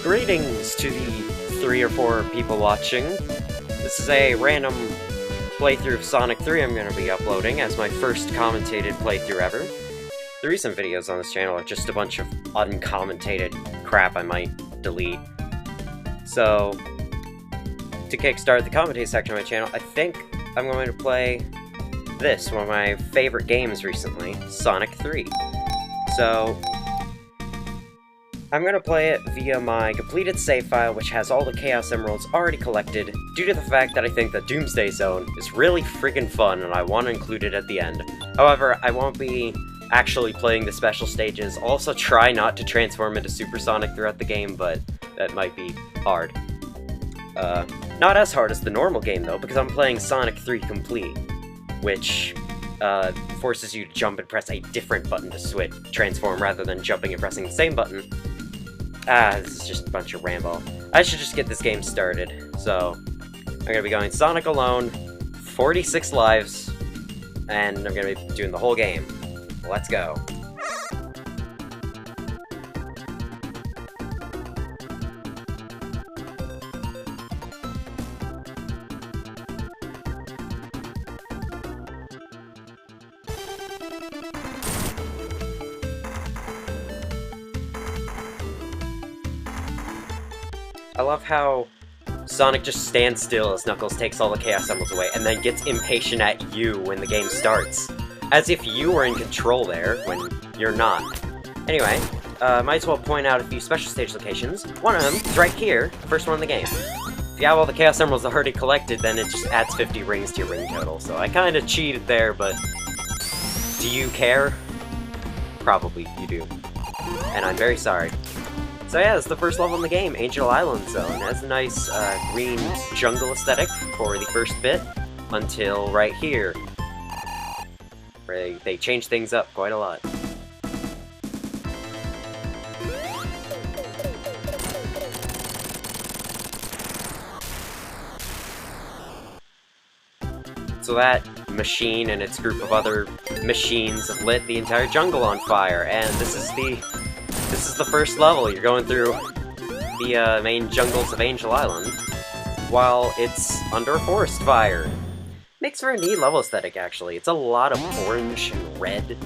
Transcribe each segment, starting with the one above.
Greetings to the 3 or 4 people watching. This is a random playthrough of Sonic 3 I'm going to be uploading as my first commentated playthrough ever. The recent videos on this channel are just a bunch of uncommented crap I might delete. So, to kickstart the commentate section of my channel, I think I'm going to play this, one of my favorite games recently, Sonic 3. So, I'm going to play it via my completed save file, which has all the Chaos Emeralds already collected, due to the fact that I think the Doomsday Zone is really freaking fun and I want to include it at the end. However, I won't be actually playing the special stages. I'll also try not to transform into Supersonic throughout the game, but that might be hard. Not as hard as the normal game, though, because I'm playing Sonic 3 Complete, which forces you to jump and press a different button to transform rather than jumping and pressing the same button. This is just a bunch of ramble. I should just get this game started. So, I'm gonna be going Sonic alone, 46 lives, and I'm gonna be doing the whole game. Let's go. I love how Sonic just stands still as Knuckles takes all the Chaos Emeralds away, and then gets impatient at you when the game starts. As if you were in control there, when you're not. Anyway, might as well point out a few special stage locations. One of them is right here, the first one in the game. If you have all the Chaos Emeralds already collected, then it just adds 50 rings to your ring total. So I kinda cheated there, but do you care? Probably you do. And I'm very sorry. So yeah, it's the first level in the game, Angel Island Zone. It has a nice green jungle aesthetic for the first bit, until right here, where they change things up quite a lot. So that machine and its group of other machines lit the entire jungle on fire, and this is the first level. You're going through the main jungles of Angel Island while it's under a forest fire. Makes for a neat level aesthetic, actually. It's a lot of orange and red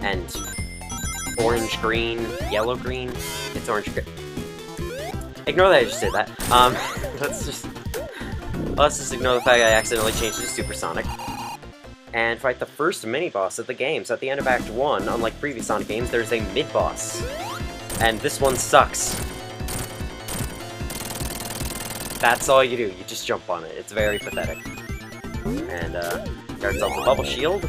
and orange-green, yellow-green. It's orange-green. Ignore that I just did that. Let's just ignore the fact I accidentally changed it to Supersonic. And fight the first mini-boss of the game. So at the end of Act 1, unlike previous Sonic games, there's a mid-boss. And this one sucks. That's all you do, you just jump on it. It's very pathetic. And, starts off the bubble shield.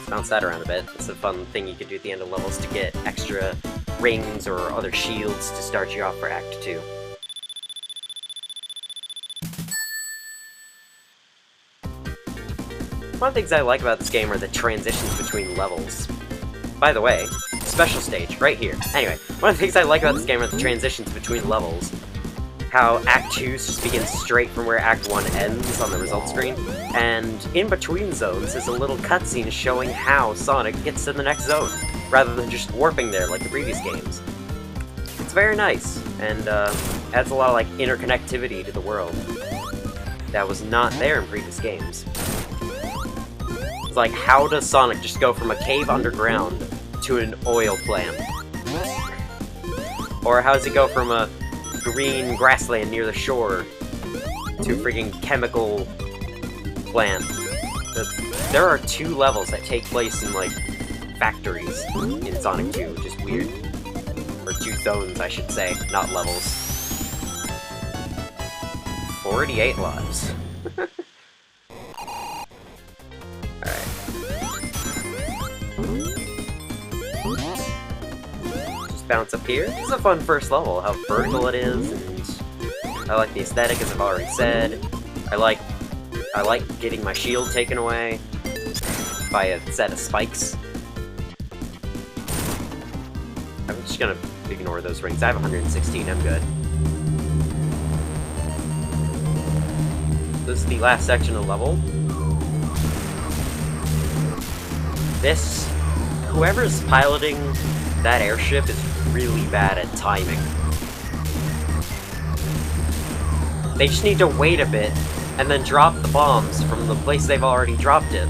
Bounce that around a bit. It's a fun thing you could do at the end of levels to get extra rings or other shields to start you off for Act 2. One of the things I like about this game are the transitions between levels. By the way, special stage, right here. Anyway, one of the things I like about this game are the transitions between levels. How Act 2 just begins straight from where Act 1 ends on the result screen, and in between zones is a little cutscene showing how Sonic gets to the next zone, rather than just warping there like the previous games. It's very nice, and adds a lot of like interconnectivity to the world that was not there in previous games. It's like, how does Sonic just go from a cave underground to an oil plant? Or how does he go from a green grassland near the shore to a freaking chemical plant? There are 2 levels that take place in, like, factories in Sonic 2, which is weird. Or 2 zones, I should say, not levels. 48 lives. Bounce up here. This is a fun first level, how vertical it is, and I like the aesthetic, as I've already said. I like getting my shield taken away by a set of spikes. I'm just gonna ignore those rings. I have 116, I'm good. This is the last section of the level. Whoever's piloting that airship is really bad at timing. They just need to wait a bit, and then drop the bombs from the place they've already dropped it.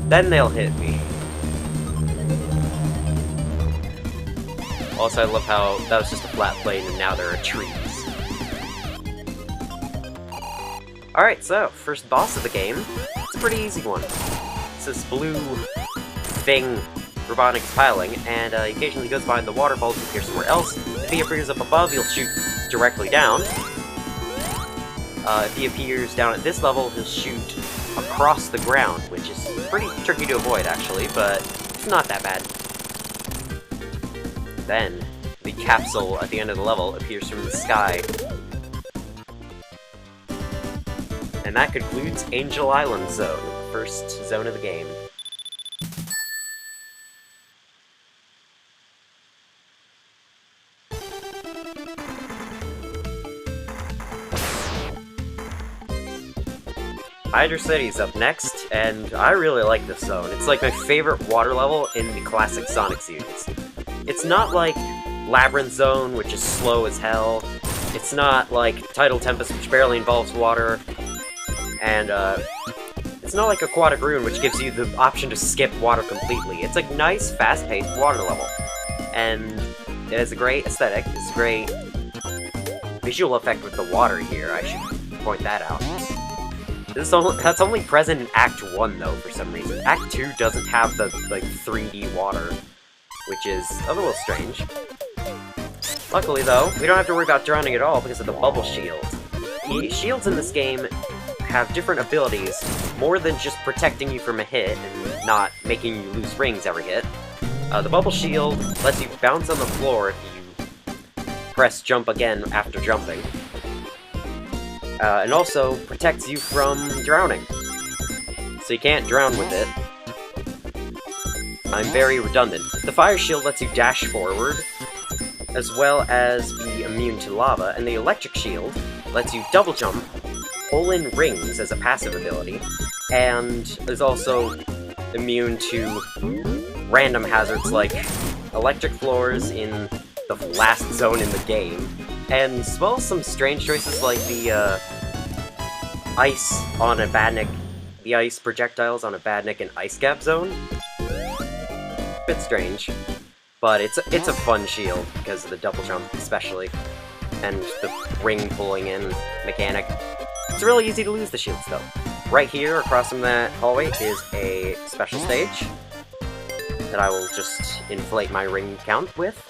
Then they'll hit me. Also, I love how that was just a flat plane, and now there are trees. Alright, so, first boss of the game. It's a pretty easy one. It's this blue thing Robotnik's piling, and he occasionally goes behind the waterfalls and appears somewhere else. If he appears up above, he'll shoot directly down. If he appears down at this level, he'll shoot across the ground, which is pretty tricky to avoid, actually, but it's not that bad. Then, the capsule at the end of the level appears from the sky. And that concludes Angel Island Zone, the first zone of the game. Hydrocity's up next, and I really like this zone. It's like my favorite water level in the classic Sonic series. It's not like Labyrinth Zone, which is slow as hell. It's not like Tidal Tempest, which barely involves water. And, it's not like Aquatic Ruin, which gives you the option to skip water completely. It's like nice, fast-paced water level. And it has a great aesthetic, it's a great visual effect with the water here, I should point that out. That's only present in Act 1, though, for some reason. Act 2 doesn't have the, like, 3D water, which is a little strange. Luckily, though, we don't have to worry about drowning at all because of the bubble shield. The shields in this game have different abilities, more than just protecting you from a hit and not making you lose rings every hit. The bubble shield lets you bounce on the floor if you press jump again after jumping. And also protects you from drowning. So you can't drown with it. I'm very redundant. The fire shield lets you dash forward, as well as be immune to lava, and the electric shield lets you double jump, pull in rings as a passive ability, and is also immune to random hazards like electric floors in the last zone in the game, and as well as some strange choices like the ice on a Badnik, the ice projectiles on a Badnik and Ice Gap zone. Bit strange, but it's a fun shield because of the double jump especially, and the ring pulling in mechanic. It's really easy to lose the shields though. Right here across from that hallway is a special stage that I will just inflate my ring count with.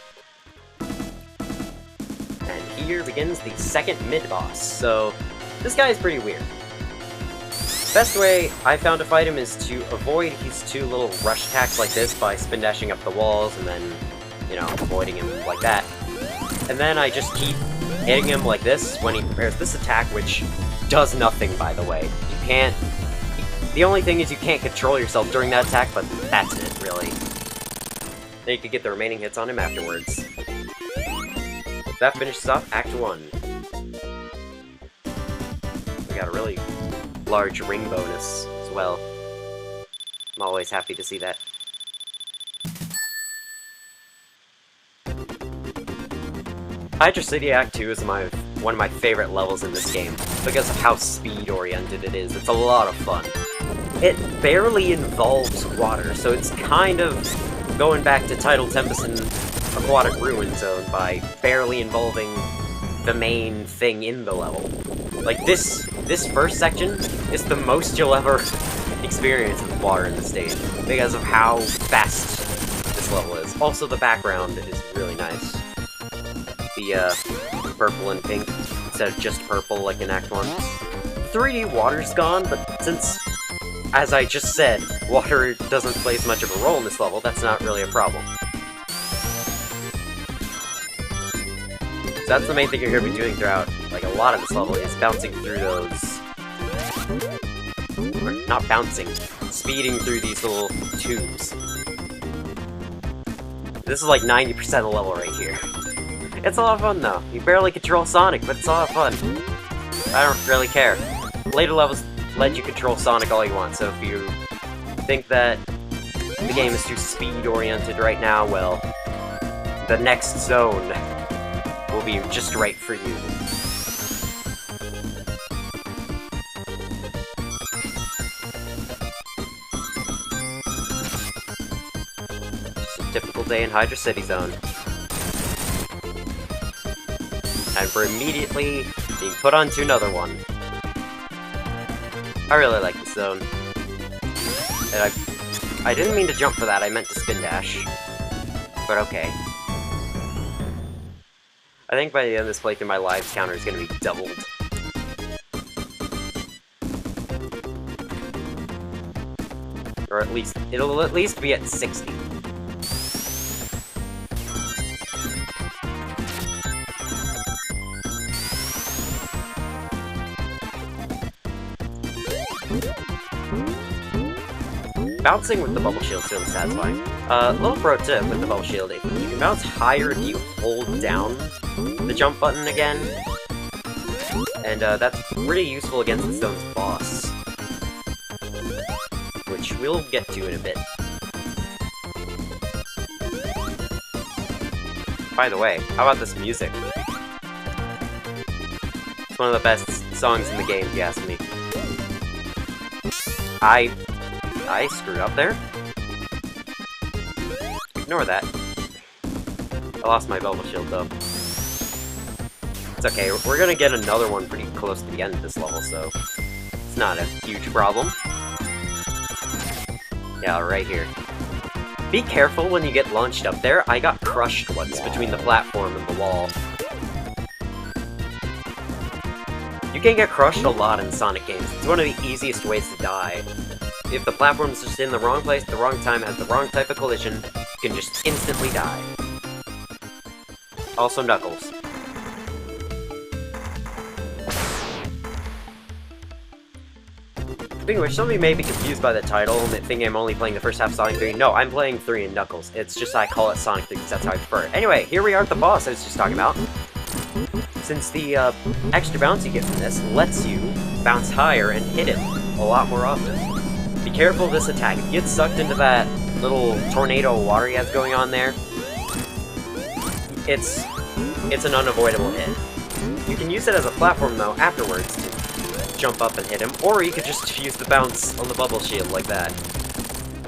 And here begins the second mid-boss, so this guy is pretty weird. Best way I found to fight him is to avoid his two little rush attacks like this by spin dashing up the walls and then, you know, avoiding him like that. And then I just keep hitting him like this when he prepares this attack, which does nothing, by the way. You can't... The only thing is you can't control yourself during that attack, but that's it, really. Then you can get the remaining hits on him afterwards. That finishes off Act 1. We got a really large ring bonus as well. I'm always happy to see that. Hydrocity Act 2 is one of my favorite levels in this game, because of how speed-oriented it is. It's a lot of fun. It barely involves water, so it's kind of going back to Tidal Tempest and Aquatic Ruin Zone by barely involving the main thing in the level. Like, this first section is the most you'll ever experience with water in the stage, because of how fast this level is. Also, the background is really nice. The, purple and pink, instead of just purple like in Act 1. 3D water's gone, but since, as I just said, water doesn't play as much of a role in this level, that's not really a problem. So that's the main thing you're going to be doing throughout, like, a lot of this level, is bouncing through those... Or, not bouncing, speeding through these little tubes. This is like 90% of the level right here. It's a lot of fun, though. You barely control Sonic, but it's a lot of fun. I don't really care. Later levels let you control Sonic all you want, so if you think that the game is too speed-oriented right now, well, the next zone will be just right for you. Just a typical day in Hydrocity Zone. And we're immediately being put onto another one. I really like this zone. And I didn't mean to jump for that, I meant to spin dash. But okay. I think by the end of this playthrough, my lives counter is going to be doubled. Or at least, it'll at least be at 60. Bouncing with the bubble shield is really satisfying. Little pro tip with the bubble shield, you can bounce higher if you hold down the jump button again. And that's pretty useful against the zone's boss. Which we'll get to in a bit. By the way, how about this music? It's one of the best songs in the game, if you ask me. I screwed up there. Ignore that. I lost my bubble shield, though. It's okay, we're gonna get another one pretty close to the end of this level, so it's not a huge problem. Yeah, right here. Be careful when you get launched up there. I got crushed once between the platform and the wall. You can get crushed a lot in Sonic games. It's one of the easiest ways to die. If the platform's just in the wrong place, the wrong time, has the wrong type of collision, you can just instantly die. Also Knuckles. Speaking of which, some of you may be confused by the title, thinking I'm only playing the first half of Sonic 3. No, I'm playing 3 and Knuckles. It's just I call it Sonic 3 because that's how I prefer it. Anyway, here we are at the boss I was just talking about. Since the extra bounce you get from this lets you bounce higher and hit him a lot more often. Be careful of this attack. If you get sucked into that little tornado of water he has going on there, it's an unavoidable hit. You can use it as a platform, though, afterwards to jump up and hit him, or you could just use the bounce on the bubble shield like that.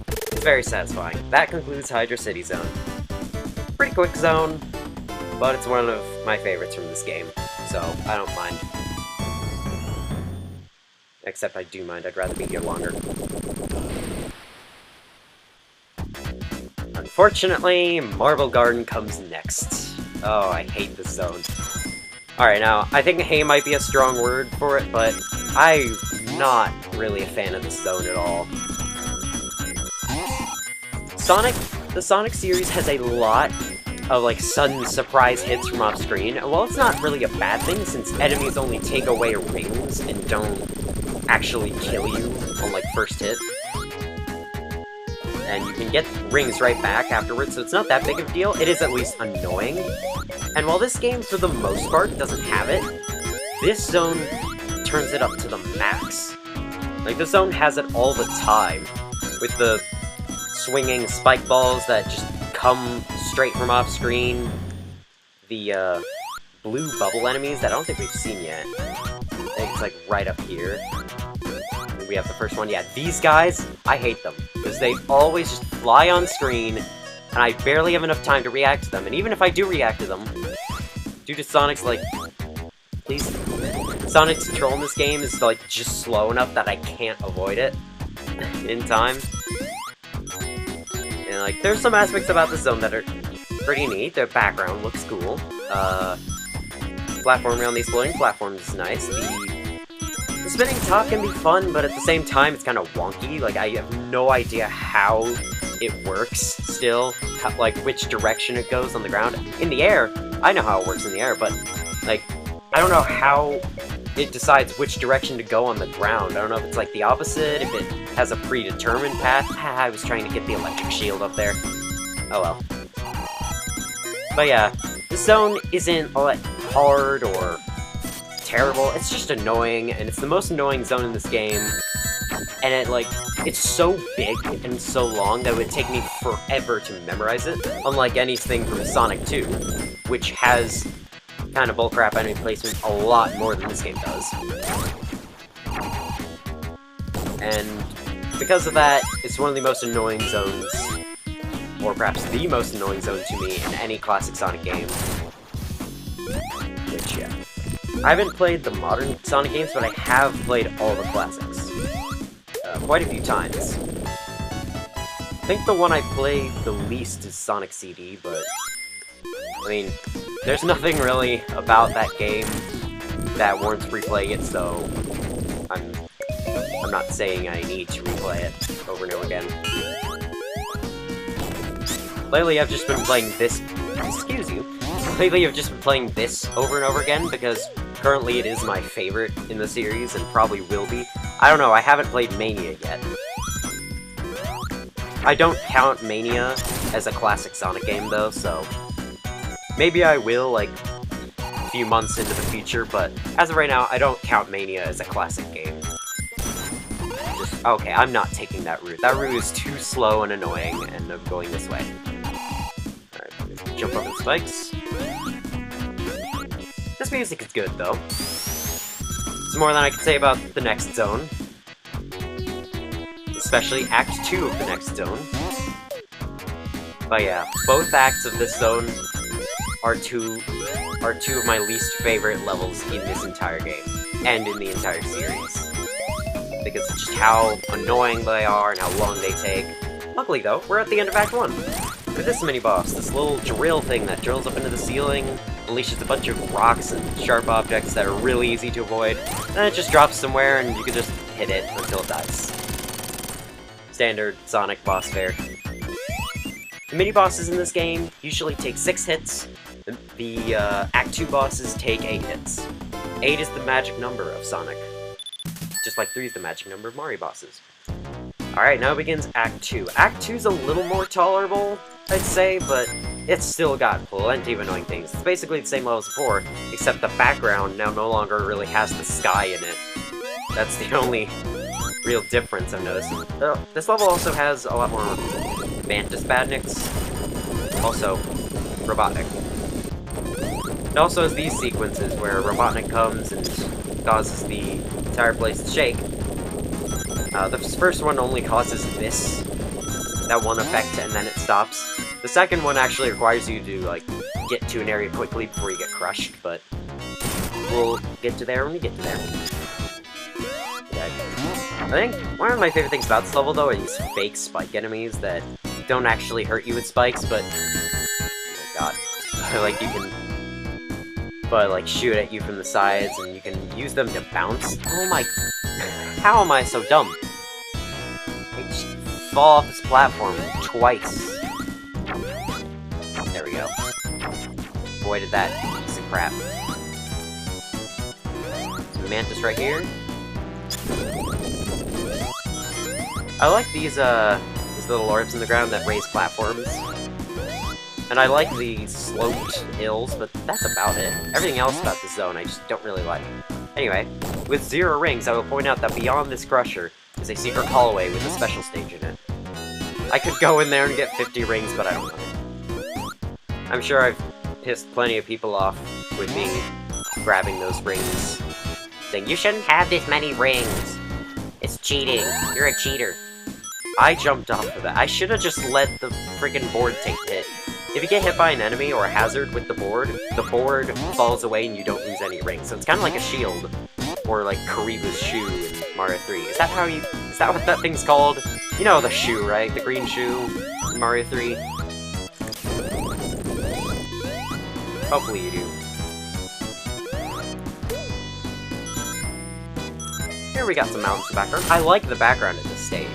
It's very satisfying. That concludes Hydrocity Zone. Pretty quick zone, but it's one of my favorites from this game, so I don't mind. Except I do mind, I'd rather be here longer. Unfortunately, Marble Garden comes next. Oh, I hate this zone. Alright, now, I think "hey" might be a strong word for it, but I'm not really a fan of this zone at all. The Sonic series has a lot of, like, sudden surprise hits from off-screen. Well, it's not really a bad thing, since enemies only take away rings and don't actually kill you on, like, first hit. And you can get rings right back afterwards, so it's not that big of a deal. It is at least annoying. And while this game, for the most part, doesn't have it, this zone turns it up to the max. Like, this zone has it all the time, with the swinging spike balls that just come straight from off-screen, the blue bubble enemies that I don't think we've seen yet. I think it's, like, right up here. We have the first one. Yeah, these guys, I hate them, because they always just fly on screen, and I barely have enough time to react to them. And even if I do react to them, due to Sonic's, like, please, Sonic's control in this game is, like, just slow enough that I can't avoid it in time. And, like, there's some aspects about this zone that are pretty neat. The background looks cool. Platforming on these floating platforms is nice. The spinning top can be fun, but at the same time, it's kind of wonky. Like, I have no idea how it works still. Like, which direction it goes on the ground. In the air, I know how it works in the air, but, like, I don't know how it decides which direction to go on the ground. I don't know if it's, like, the opposite, if it has a predetermined path. I was trying to get the electric shield up there. Oh well. But yeah, the zone isn't all that hard or terrible, it's just annoying, and it's the most annoying zone in this game, and it, like, it's so big and so long that it would take me forever to memorize it, unlike anything from Sonic 2, which has kind of bullcrap enemy placement a lot more than this game does. And because of that, it's one of the most annoying zones, or perhaps the most annoying zone to me in any classic Sonic game. Which, yeah. I haven't played the modern Sonic games, but I have played all the classics. Quite a few times. I think the one I play the least is Sonic CD, but... I mean, there's nothing really about that game that warrants replaying it, so... I'm not saying I need to replay it over and over again. Lately I've just been playing this... Excuse you. Lately I've just been playing this over and over again, because currently it is my favorite in the series, and probably will be. I don't know, I haven't played Mania yet. I don't count Mania as a classic Sonic game, though, so... Maybe I will, like, a few months into the future, but as of right now, I don't count Mania as a classic game. Just, okay, I'm not taking that route. That route is too slow and annoying, and I'm going this way. Alright, jump over the spikes. This music is good, though. It's more than I can say about the next zone. Especially Act 2 of the next zone. But yeah, both acts of this zone are two of my least favorite levels in this entire game, and in the entire series. Because of just how annoying they are and how long they take. Luckily though, we're at the end of Act 1. With this mini-boss, this little drill thing that drills up into the ceiling, unleashes a bunch of rocks and sharp objects that are really easy to avoid, then it just drops somewhere and you can just hit it until it dies. Standard Sonic boss fare. The mini-bosses in this game usually take 6 hits. The Act 2 bosses take 8 hits. 8 is the magic number of Sonic. Just like 3 is the magic number of Mario bosses. Alright, now begins Act 2. Act 2's a little more tolerable, I'd say, but it's still got plenty of annoying things. It's basically the same level as before, except the background now no longer really has the sky in it. That's the only real difference I've noticed. This level also has a lot more Mantis Badniks. Also, Robotnik. It also has these sequences where Robotnik comes and causes the entire place to shake. The first one only causes that one effect, and then it stops. The second one actually requires you to, like, get to an area quickly before you get crushed, but we'll get to there when we get to there. I think one of my favorite things about this level, though, are these fake spike enemies that don't actually hurt you with spikes, but... Oh my god. Like, you can... But, like, shoot at you from the sides, and you can use them to bounce. Oh my... How am I so dumb? I just fall off this platform twice. There we go. Avoided that piece of crap. Some Mantis right here. I like these little orbs in the ground that raise platforms. And I like the sloped hills, but that's about it. Everything else about this zone I just don't really like. Anyway, with 0 rings, I will point out that beyond this crusher is a secret hallway with a special stage in it. I could go in there and get 50 rings, but I don't want it. I'm sure I've pissed plenty of people off with me grabbing those rings, saying, "You shouldn't have this many rings! It's cheating! You're a cheater!" I jumped off of that. I should have just let the freaking board take the hit. If you get hit by an enemy or a hazard with the board falls away and you don't lose any rings. So it's kind of like a shield, or like Kariba's shoe in Mario 3. Is that what that thing's called? You know the shoe, right? The green shoe in Mario 3. Hopefully you do. Here we got some mountains in the background. I like the background of this stage.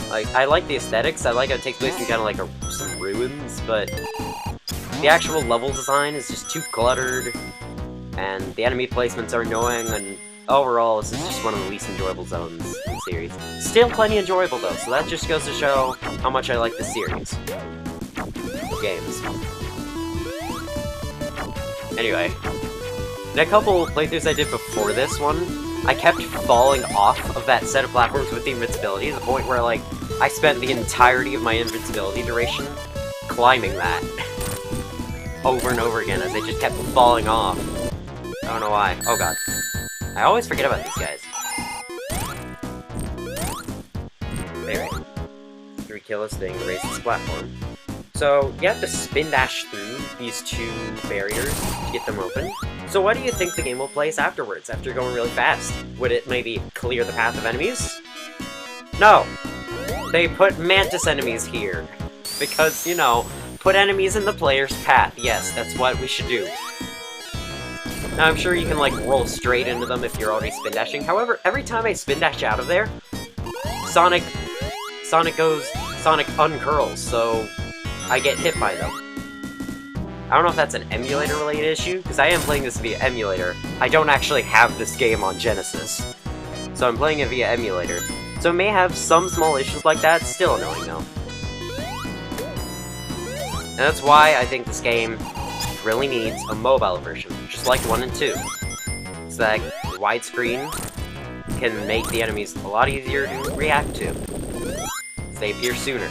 Like, I like the aesthetics. I like how it takes place in kind of like some ruins, but the actual level design is just too cluttered, and the enemy placements are annoying, and overall, this is just one of the least enjoyable zones in the series. Still plenty enjoyable, though, so that just goes to show how much I like this series of games. Anyway, in a couple playthroughs I did before this one, I kept falling off of that set of platforms with the invincibility to the point where, like, I spent the entirety of my invincibility duration climbing that over and over again as they just kept falling off. I don't know why. Oh god. I always forget about these guys. Anyway. 3 kill this thing, raise this platform. So, you have to spin dash through these 2 barriers to get them open. So what do you think the game will place afterwards, after going really fast? Would it maybe clear the path of enemies? No! They put mantis enemies here. Because, you know, put enemies in the player's path. Yes, that's what we should do. Now, I'm sure you can, like, roll straight into them if you're already spin dashing. However, every time I spin dash out of there, Sonic uncurls, so I get hit by them. I don't know if that's an emulator-related issue, because I am playing this via emulator. I don't actually have this game on Genesis, so I'm playing it via emulator. So it may have some small issues like that, still annoying though. And that's why I think this game really needs a mobile version, just like 1 and 2. So that widescreen can make the enemies a lot easier to react to. They appear sooner.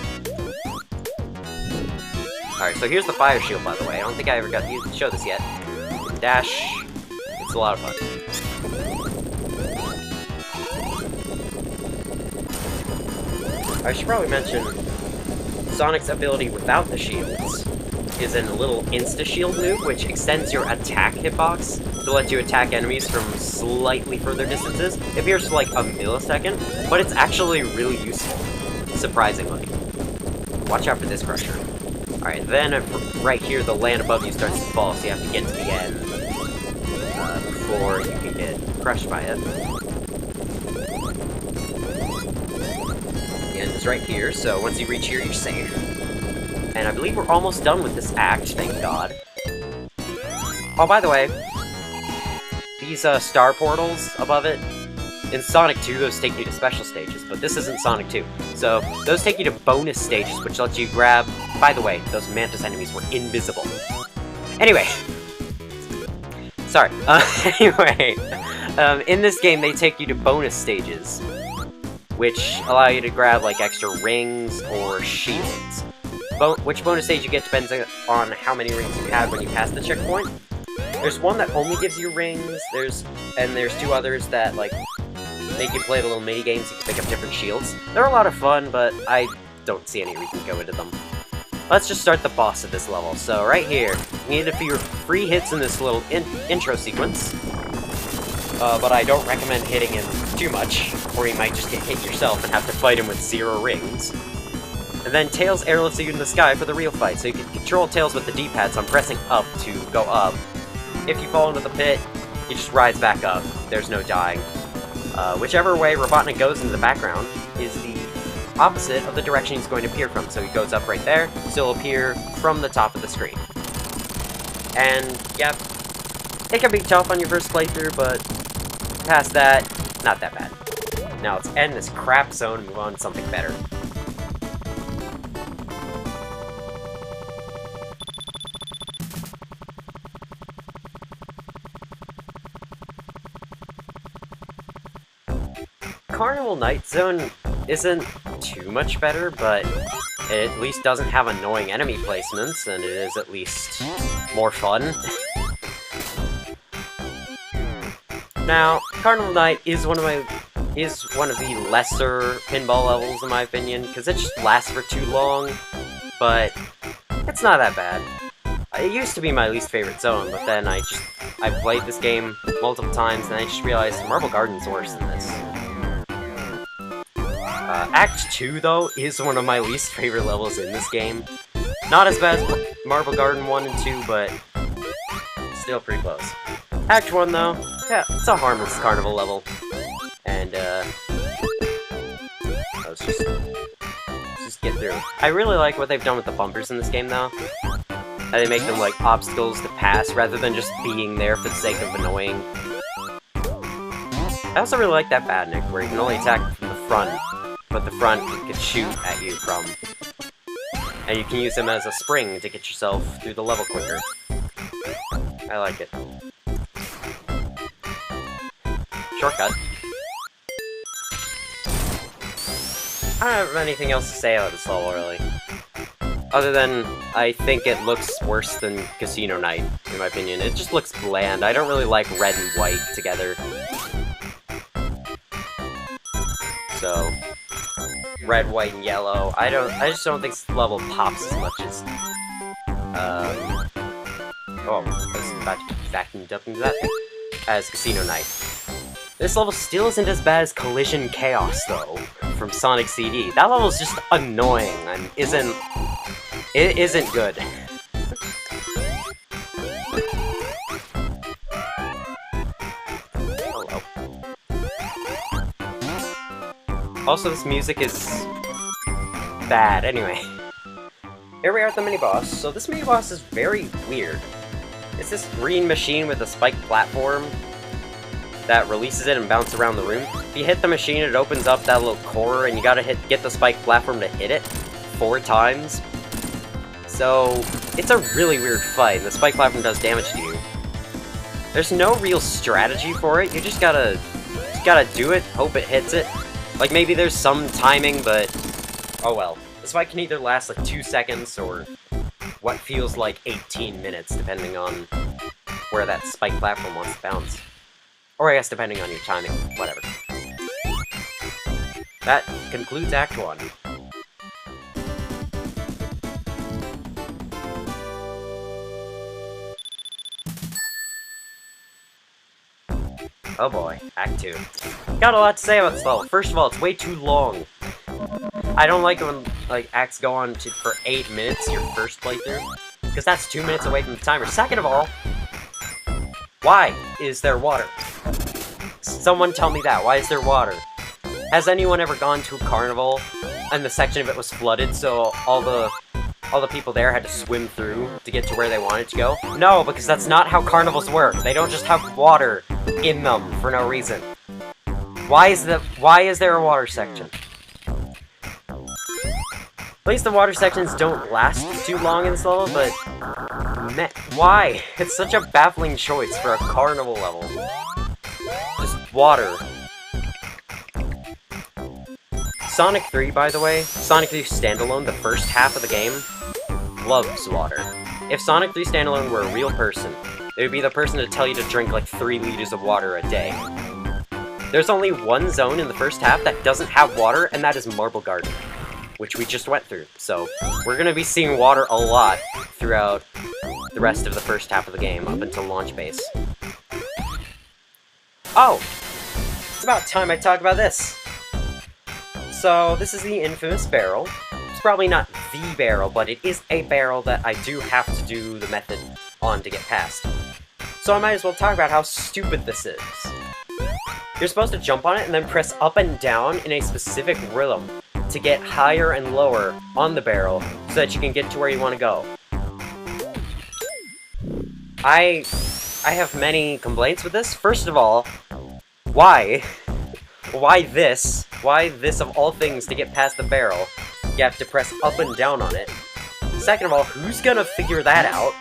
Alright, so here's the fire shield, by the way. I don't think I ever got to show this yet. Dash. It's a lot of fun. I should probably mention Sonic's ability without the shields is in a little insta-shield move, which extends your attack hitbox to let you attack enemies from slightly further distances. It appears for like a millisecond, but it's actually really useful, surprisingly. Watch out for this crusher. Alright, then right here, the land above you starts to fall, so you have to get to the end before you can get crushed by it. The end is right here, so once you reach here, you're safe. And I believe we're almost done with this act, thank god. Oh, by the way, these star portals above it, in Sonic 2, those take you to special stages, but this isn't Sonic 2. So, those take you to bonus stages, which lets you grab... By the way, those mantis enemies were invisible. Anyway. Sorry. Anyway. In this game, they take you to bonus stages, which allow you to grab, like, extra rings or shields. Which bonus stage you get depends on how many rings you had when you passed the checkpoint. There's one that only gives you rings, there's 2 others that, like, make you play the little mini games. You can pick up different shields. They're a lot of fun, but I don't see any reason to go into them. Let's just start the boss of this level. So right here, you need a few free hits in this little intro sequence. But I don't recommend hitting him too much, or you might just get hit yourself and have to fight him with 0 rings. And then Tails airlifts you in the sky for the real fight. So you can control Tails with the D-pad, so I'm pressing up to go up. If you fall into the pit, he just rides back up. There's no dying. Whichever way Robotnik goes into the background is the opposite of the direction he's going to appear from. So he goes up right there, so he'll appear from the top of the screen. And, yep, it can be tough on your first playthrough, but past that, not that bad. Now let's end this crap zone and move on to something better. Carnival Night Zone isn't too much better, but it at least doesn't have annoying enemy placements, and it is at least more fun. Now, Carnival Night is one of the lesser pinball levels, in my opinion, because it just lasts for too long, but it's not that bad. It used to be my least favorite zone, but then I played this game multiple times, and I just realized Marble Garden's worse than this. Act 2, though, is one of my least favorite levels in this game. Not as bad as Marble Garden 1 and 2, but still pretty close. Act 1, though, yeah, it's a harmless carnival level. And, let's just get through. I really like what they've done with the bumpers in this game, though. How they make them, like, obstacles to pass, rather than just being there for the sake of annoying. I also really like that Badnik, where you can only attack from the front, but the front can shoot at you from. And you can use them as a spring to get yourself through the level quicker. I like it. Shortcut. I don't have anything else to say about this level, really. Other than, I think it looks worse than Casino Night, in my opinion. It just looks bland. I don't really like red and white together. So, red, white, and yellow. I just don't think this level pops as much as, oh, I was about to vacuum dump into that thing. As Casino Night. This level still isn't as bad as Collision Chaos, though, from Sonic CD. That level's just annoying and isn't good. Hello. Also, this music is bad. Anyway, here we are at the mini-boss. So this mini-boss is very weird. It's this green machine with a spiked platform that releases it and bounces around the room. If you hit the machine, it opens up that little core, and you gotta get the spiked platform to hit it 4 times. So, it's a really weird fight, and the spike platform does damage to you. There's no real strategy for it, you just gotta do it, hope it hits it. Like, maybe there's some timing, but oh well. This fight can either last like 2 seconds, or what feels like 18 minutes, depending on where that spike platform wants to bounce. Or I guess depending on your timing, whatever. That concludes Act 1. Oh boy, Act 2. Got a lot to say about this level. First of all, it's way too long. I don't like it when acts go on for 8 minutes, your first playthrough, because that's 2 minutes away from the timer. Second of all, why is there water? Someone tell me that. Why is there water? Has anyone ever gone to a carnival and the section of it was flooded, so all the people there had to swim through to get to where they wanted to go? No, because that's not how carnivals work. They don't just have water in them for no reason. Why is there a water section? At least the water sections don't last too long in this level, but why? It's such a baffling choice for a carnival level. Just water. Sonic 3, by the way, Sonic 3 Standalone, the first half of the game, loves water. If Sonic 3 Standalone were a real person, it would be the person to tell you to drink like 3 liters of water a day. There's only one zone in the first half that doesn't have water, and that is Marble Garden, which we just went through. So, we're gonna be seeing water a lot throughout the rest of the first half of the game, up until launch base. Oh! It's about time I talk about this! So, this is the infamous barrel. It's probably not the barrel, but it is a barrel that I do have to do the method on to get past. So I might as well talk about how stupid this is. You're supposed to jump on it and then press up and down in a specific rhythm to get higher and lower on the barrel so that you can get to where you want to go. I have many complaints with this. First of all, why? Why this? Why this of all things to get past the barrel? You have to press up and down on it. Second of all, who's gonna figure that out?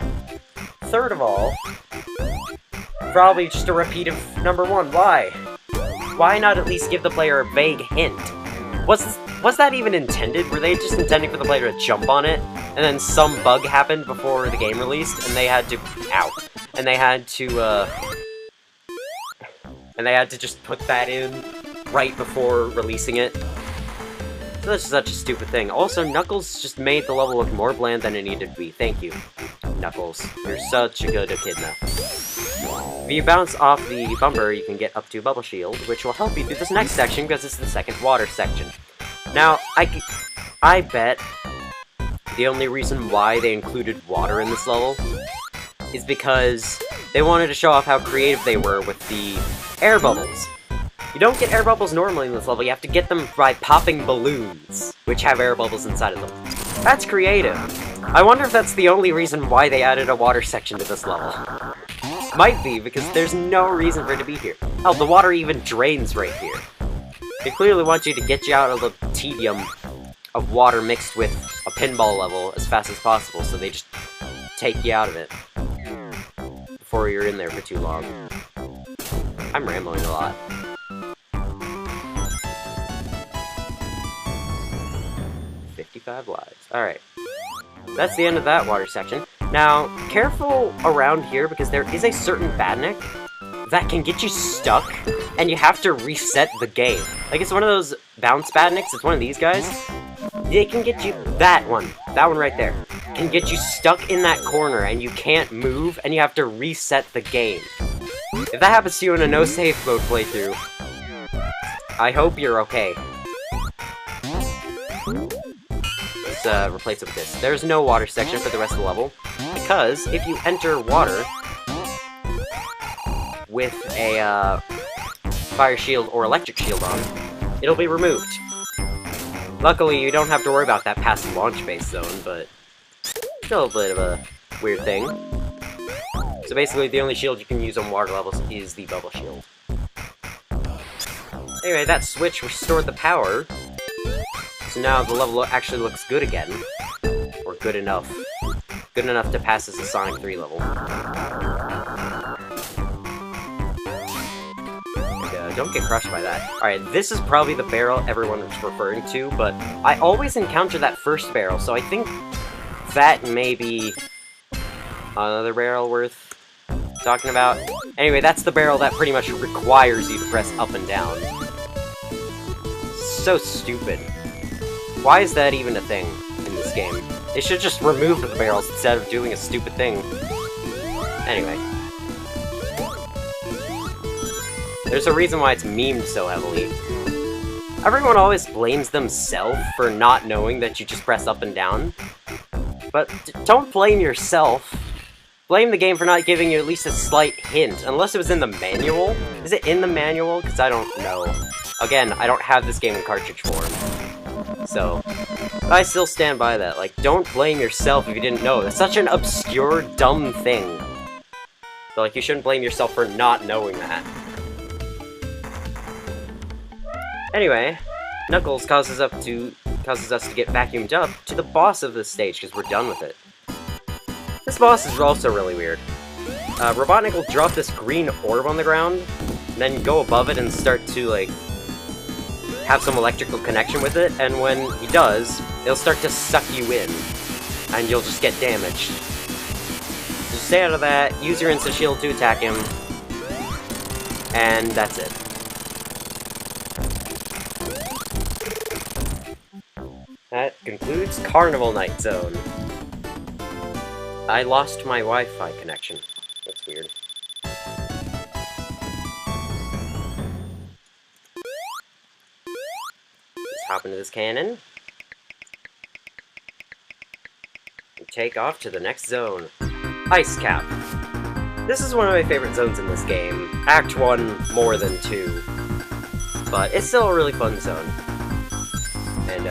Third of all, probably just a repeat of number 1. Why? Why not at least give the player a vague hint? Was that even intended? Were they just intending for the player to jump on it, and then some bug happened before the game released, and they had to... Ow. And they had to just put that in right before releasing it. So that's such a stupid thing. Also, Knuckles just made the level look more bland than it needed to be. Thank you, Knuckles. You're such a good echidna. If you bounce off the bumper, you can get up to Bubble Shield, which will help you through this next section because it's the second water section. Now, I bet the only reason why they included water in this level is because they wanted to show off how creative they were with the air bubbles. You don't get air bubbles normally in this level, you have to get them by popping balloons, which have air bubbles inside of them. That's creative. I wonder if that's the only reason why they added a water section to this level. Might be, because there's no reason for it to be here. Hell, the water even drains right here. They clearly want you to get you out of the tedium of water mixed with a pinball level as fast as possible, so they just take you out of it before you're in there for too long. I'm rambling a lot. 55 lives. Alright. That's the end of that water section. Now, careful around here because there is a certain badnik that can get you stuck, and you have to reset the game. Like, it's one of those bounce badniks, it's one of these guys. They can get you, that one right there, can get you stuck in that corner, and you can't move, and you have to reset the game. If that happens to you in a no-save mode playthrough, I hope you're okay. Let's replace it with this. There's no water section for the rest of the level, because if you enter water with a fire shield or electric shield on, it'll be removed. Luckily, you don't have to worry about that past launch base zone, but still a bit of a weird thing. So basically, the only shield you can use on water levels is the bubble shield. Anyway, that switch restored the power, so now the level actually looks good again. Or good enough. Good enough to pass as a Sonic 3 level. Don't get crushed by that. Alright, this is probably the barrel everyone was referring to, but I always encounter that first barrel, so I think that may be another barrel worth talking about. Anyway, that's the barrel that pretty much requires you to press up and down. So stupid. Why is that even a thing in this game? They should just remove the barrels instead of doing a stupid thing. Anyway. There's a reason why it's memed so heavily. Everyone always blames themselves for not knowing that you just press up and down. But don't blame yourself. Blame the game for not giving you at least a slight hint, unless it was in the manual. Is it in the manual? Because I don't know. Again, I don't have this game in cartridge form. So, I still stand by that. Like, don't blame yourself if you didn't know. That's such an obscure, dumb thing. So, like, you shouldn't blame yourself for not knowing that. Anyway, Knuckles causes us to get vacuumed up to the boss of this stage, because we're done with it. This boss is also really weird. Robotnik will drop this green orb on the ground, and then go above it and start to, like, have some electrical connection with it, and when he does, it'll start to suck you in, and you'll just get damaged. Just stay out of that, use your insta-shield to attack him, and that's it. That concludes Carnival Night Zone. I lost my Wi-Fi connection. That's weird. Let's hop into this cannon. And take off to the next zone. Ice Cap. This is one of my favorite zones in this game. Act 1 more than 2. But it's still a really fun zone. And,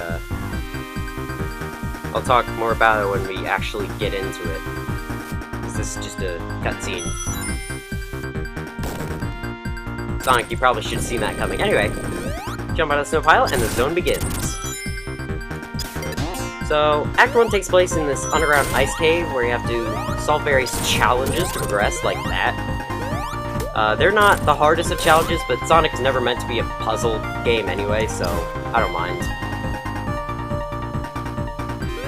I'll talk more about it when we actually get into it. Because this is just a cutscene. Sonic, you probably should have seen that coming. Anyway, jump out of the snow pile, and the zone begins. So, Act 1 takes place in this underground ice cave, where you have to solve various challenges to progress, like that. They're not the hardest of challenges, but Sonic is never meant to be a puzzle game anyway, so I don't mind.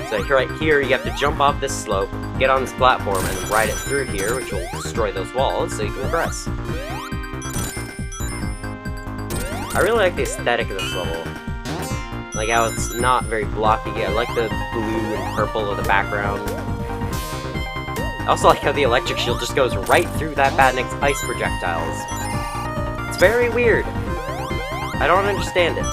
So right here, you have to jump off this slope, get on this platform, and ride it through here, which will destroy those walls, so you can progress. I really like the aesthetic of this level. Like how it's not very blocky. I like the blue and purple of the background. I also like how the electric shield just goes right through that Badnik's ice projectiles. It's very weird. I don't understand it.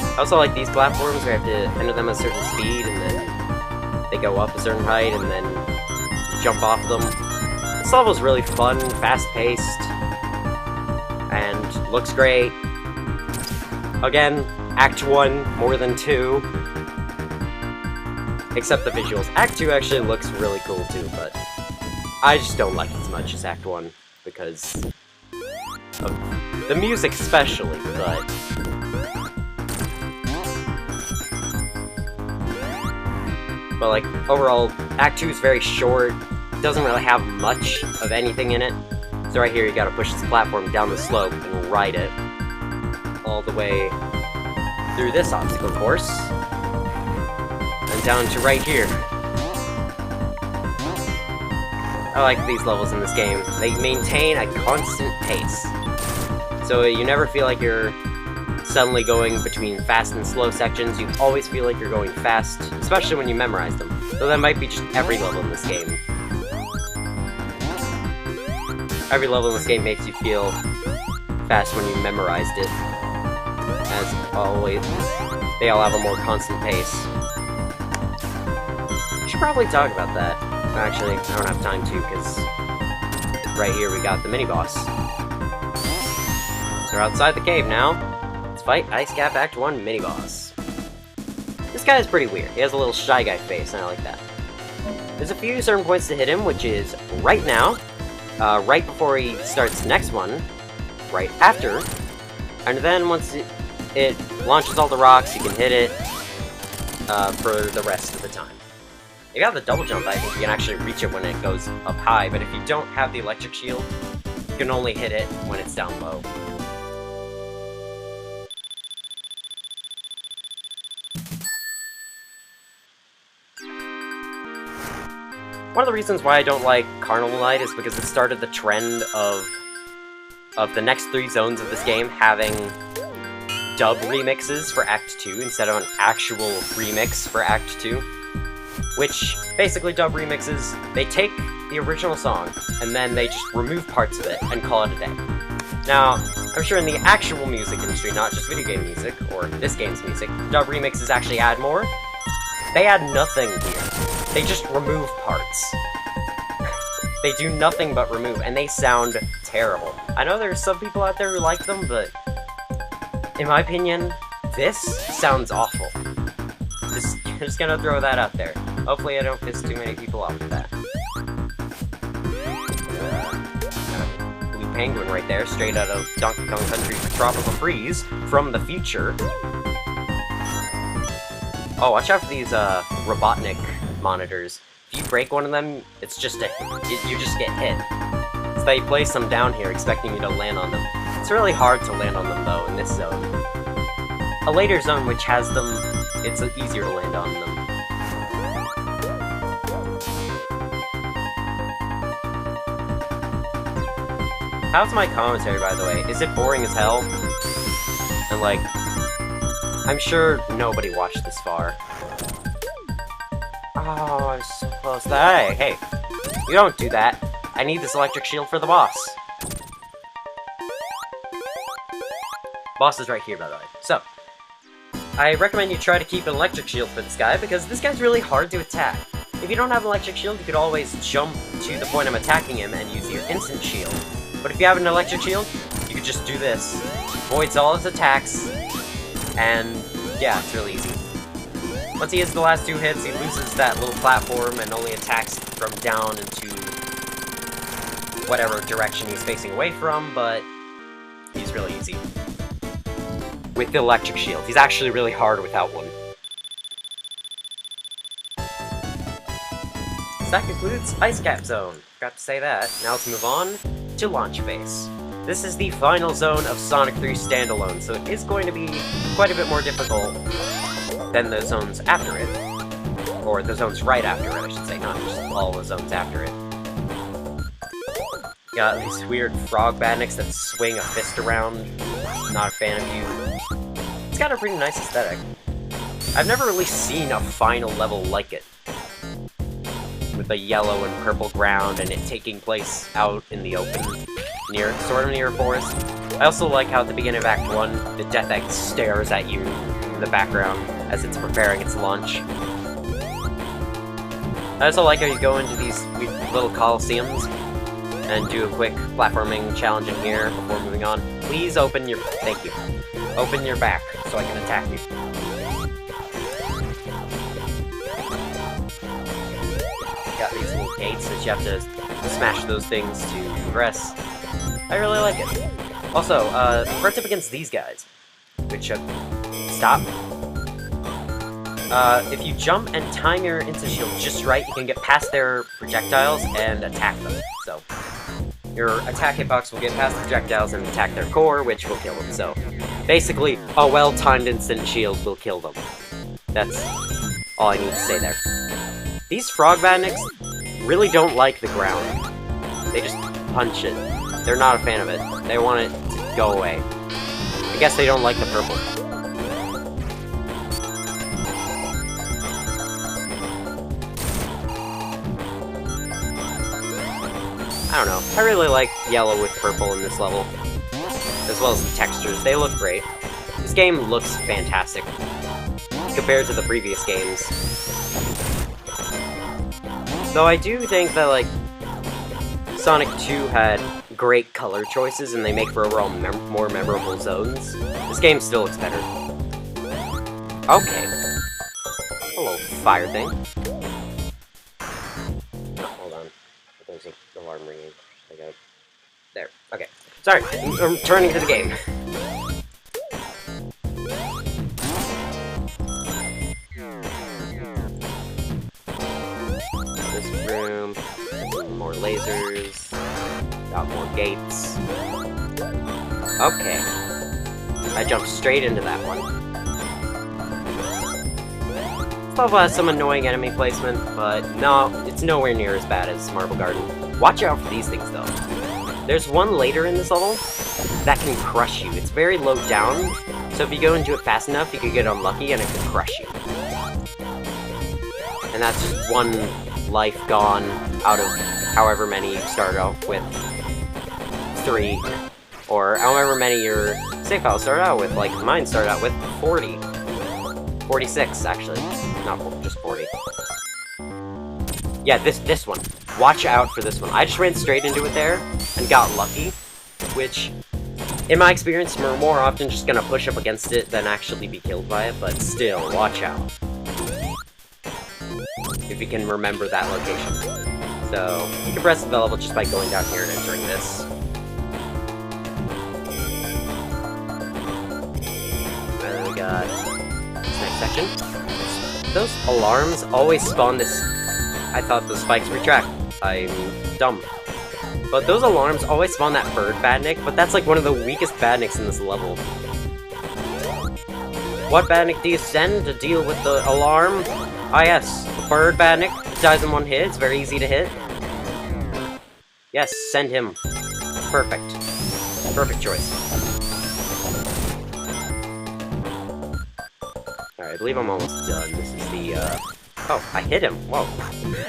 I also like these platforms where you have to enter them at a certain speed, and then they go up a certain height, and then you jump off them. This level's really fun, fast-paced, and looks great. Again, Act 1 more than 2. Except the visuals. Act 2 actually looks really cool too, but I just don't like it as much as Act 1, because of the music especially, But like, overall, Act 2 is very short, doesn't really have much of anything in it. So right here, you gotta push this platform down the slope and ride it all the way through this obstacle course, and down to right here. I like these levels in this game. They maintain a constant pace. So you never feel like you're suddenly going between fast and slow sections. You always feel like you're going fast, especially when you memorize them. Though that might be just every level in this game. Every level in this game makes you feel fast when you memorized it. As always, they all have a more constant pace. I should probably talk about that. Actually, I don't have time to, because right here we got the mini-boss. So we're outside the cave now. Let's fight Ice Cap Act 1 mini-boss. This guy is pretty weird. He has a little Shy Guy face, and I like that. There's a few certain points to hit him, which is right now, right before he starts the next one, right after, and then once it launches all the rocks, you can hit it for the rest of the time. If you have the double jump, I think you can actually reach it when it goes up high, but if you don't have the electric shield, you can only hit it when it's down low. One of the reasons why I don't like Carnival Night is because it started the trend of the next 3 zones of this game having dub remixes for Act 2 instead of an actual remix for Act 2. Which, basically dub remixes, they take the original song, and then they just remove parts of it and call it a day. Now, I'm sure in the actual music industry, not just video game music, or this game's music, dub remixes actually add more. They add nothing here. They just remove parts. They do nothing but remove, and they sound terrible. I know there's some people out there who like them, but in my opinion, this sounds awful. Just gonna throw that out there. Hopefully I don't piss too many people off with that. Blue penguin right there, straight out of Donkey Kong Country's Tropical Freeze from the future. Oh, watch out for these Robotnik monitors. If you break one of them, it's just you just get hit. So they place them down here expecting you to land on them. It's really hard to land on them though in this zone. A later zone which has them, it's easier to land on them. How's my commentary, by the way? Is it boring as hell? And like, I'm sure nobody watched this far. Oh, I'm so close. Hey, you don't do that. I need this electric shield for the boss. Boss is right here, by the way. So, I recommend you try to keep an electric shield for this guy, because this guy's really hard to attack. If you don't have an electric shield, you could always jump to the point I'm attacking him and use your instant shield. But if you have an electric shield, you could just do this. Voids all his attacks, and yeah, it's really easy. Once he hits the last 2 hits, he loses that little platform and only attacks from down into whatever direction he's facing away from, but he's really easy. With the electric shield. He's actually really hard without one. So that concludes Ice Cap Zone. Forgot to say that. Now let's move on to Launch Base. This is the final zone of Sonic 3 Standalone, so it is going to be quite a bit more difficult than the zones after it. Or the zones right after it, I should say, not just all the zones after it. Got these weird frog badniks that swing a fist around. Not a fan of you. It's got a pretty nice aesthetic. I've never really seen a final level like it. With a yellow and purple ground and it taking place out in the open, sort of near a forest. I also like how at the beginning of Act 1, the Death Egg stares at you in the background as it's preparing its launch. I also like how you go into these little coliseums and do a quick platforming challenge in here before moving on. Please open your... Thank you. Open your back so I can attack you. Got these little gates that you have to smash those things to progress. I really like it. Also, pro tip against these guys, which stop. If you jump and time your instant shield just right, you can get past their projectiles and attack them. So, your attack hitbox will get past the projectiles and attack their core, which will kill them. So, Basically, a well-timed instant shield will kill them. That's all I need to say there. These frog badniks really don't like the ground. They just punch it. They're not a fan of it. They want it to go away. I guess they don't like the purple. I don't know. I really like yellow with purple in this level. As well as the textures. They look great. This game looks fantastic compared to the previous games. Though I do think that, like, Sonic 2 had great color choices and they make for overall more memorable zones. This game still looks better. Okay. Hello, fire thing. Oh, hold on. There's an alarm ringing. I got it. There. Okay. Sorry, I'm returning to the game. This room, more lasers, got more gates. Okay. I jumped straight into that one. This level has some annoying enemy placement, but no, it's nowhere near as bad as Marble Garden. Watch out for these things, though. There's one later in this level that can crush you. It's very low down, so if you go into it fast enough, you could get unlucky and it could crush you. And that's just one life gone out of however many you start off with. 3. Or however many your save file started out with, like mine started out with 40. 46, actually. Not just 40. Yeah, this one. Watch out for this one. I just ran straight into it there and got lucky, which, in my experience, we're more often just gonna push up against it than actually be killed by it, but still, watch out. If you can remember that location. So, you can press the level just by going down here and entering this. And then we got this next section. Those alarms always spawn this... I thought the spikes retract. I'm dumb. But those alarms always spawn that bird badnik, but that's like one of the weakest badniks in this level. What badnik do you send to deal with the alarm? Ah yes, the bird badnik. It dies in one hit, it's very easy to hit. Yes, send him. Perfect. Perfect choice. Alright, I believe I'm almost done. This is the, Oh, I hit him. Whoa.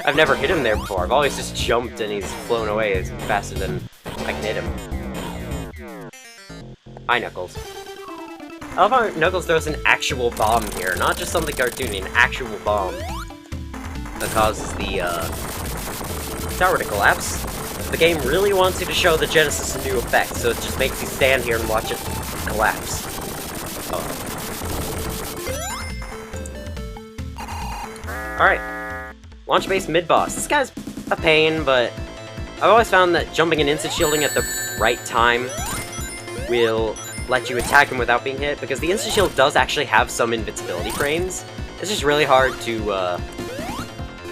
I've never hit him there before. I've always just jumped and he's flown away as faster than I can hit him. Hi, Knuckles. I love how Knuckles throws an actual bomb here, not just something cartoony, an actual bomb that causes the, tower to collapse. The game really wants you to show the Genesis a new effect, so it just makes you stand here and watch it collapse. Oh. Alright, launch base mid-boss. This guy's a pain, but I've always found that jumping and instant shielding at the right time will let you attack him without being hit, because the instant shield does actually have some invincibility frames. It's just really hard to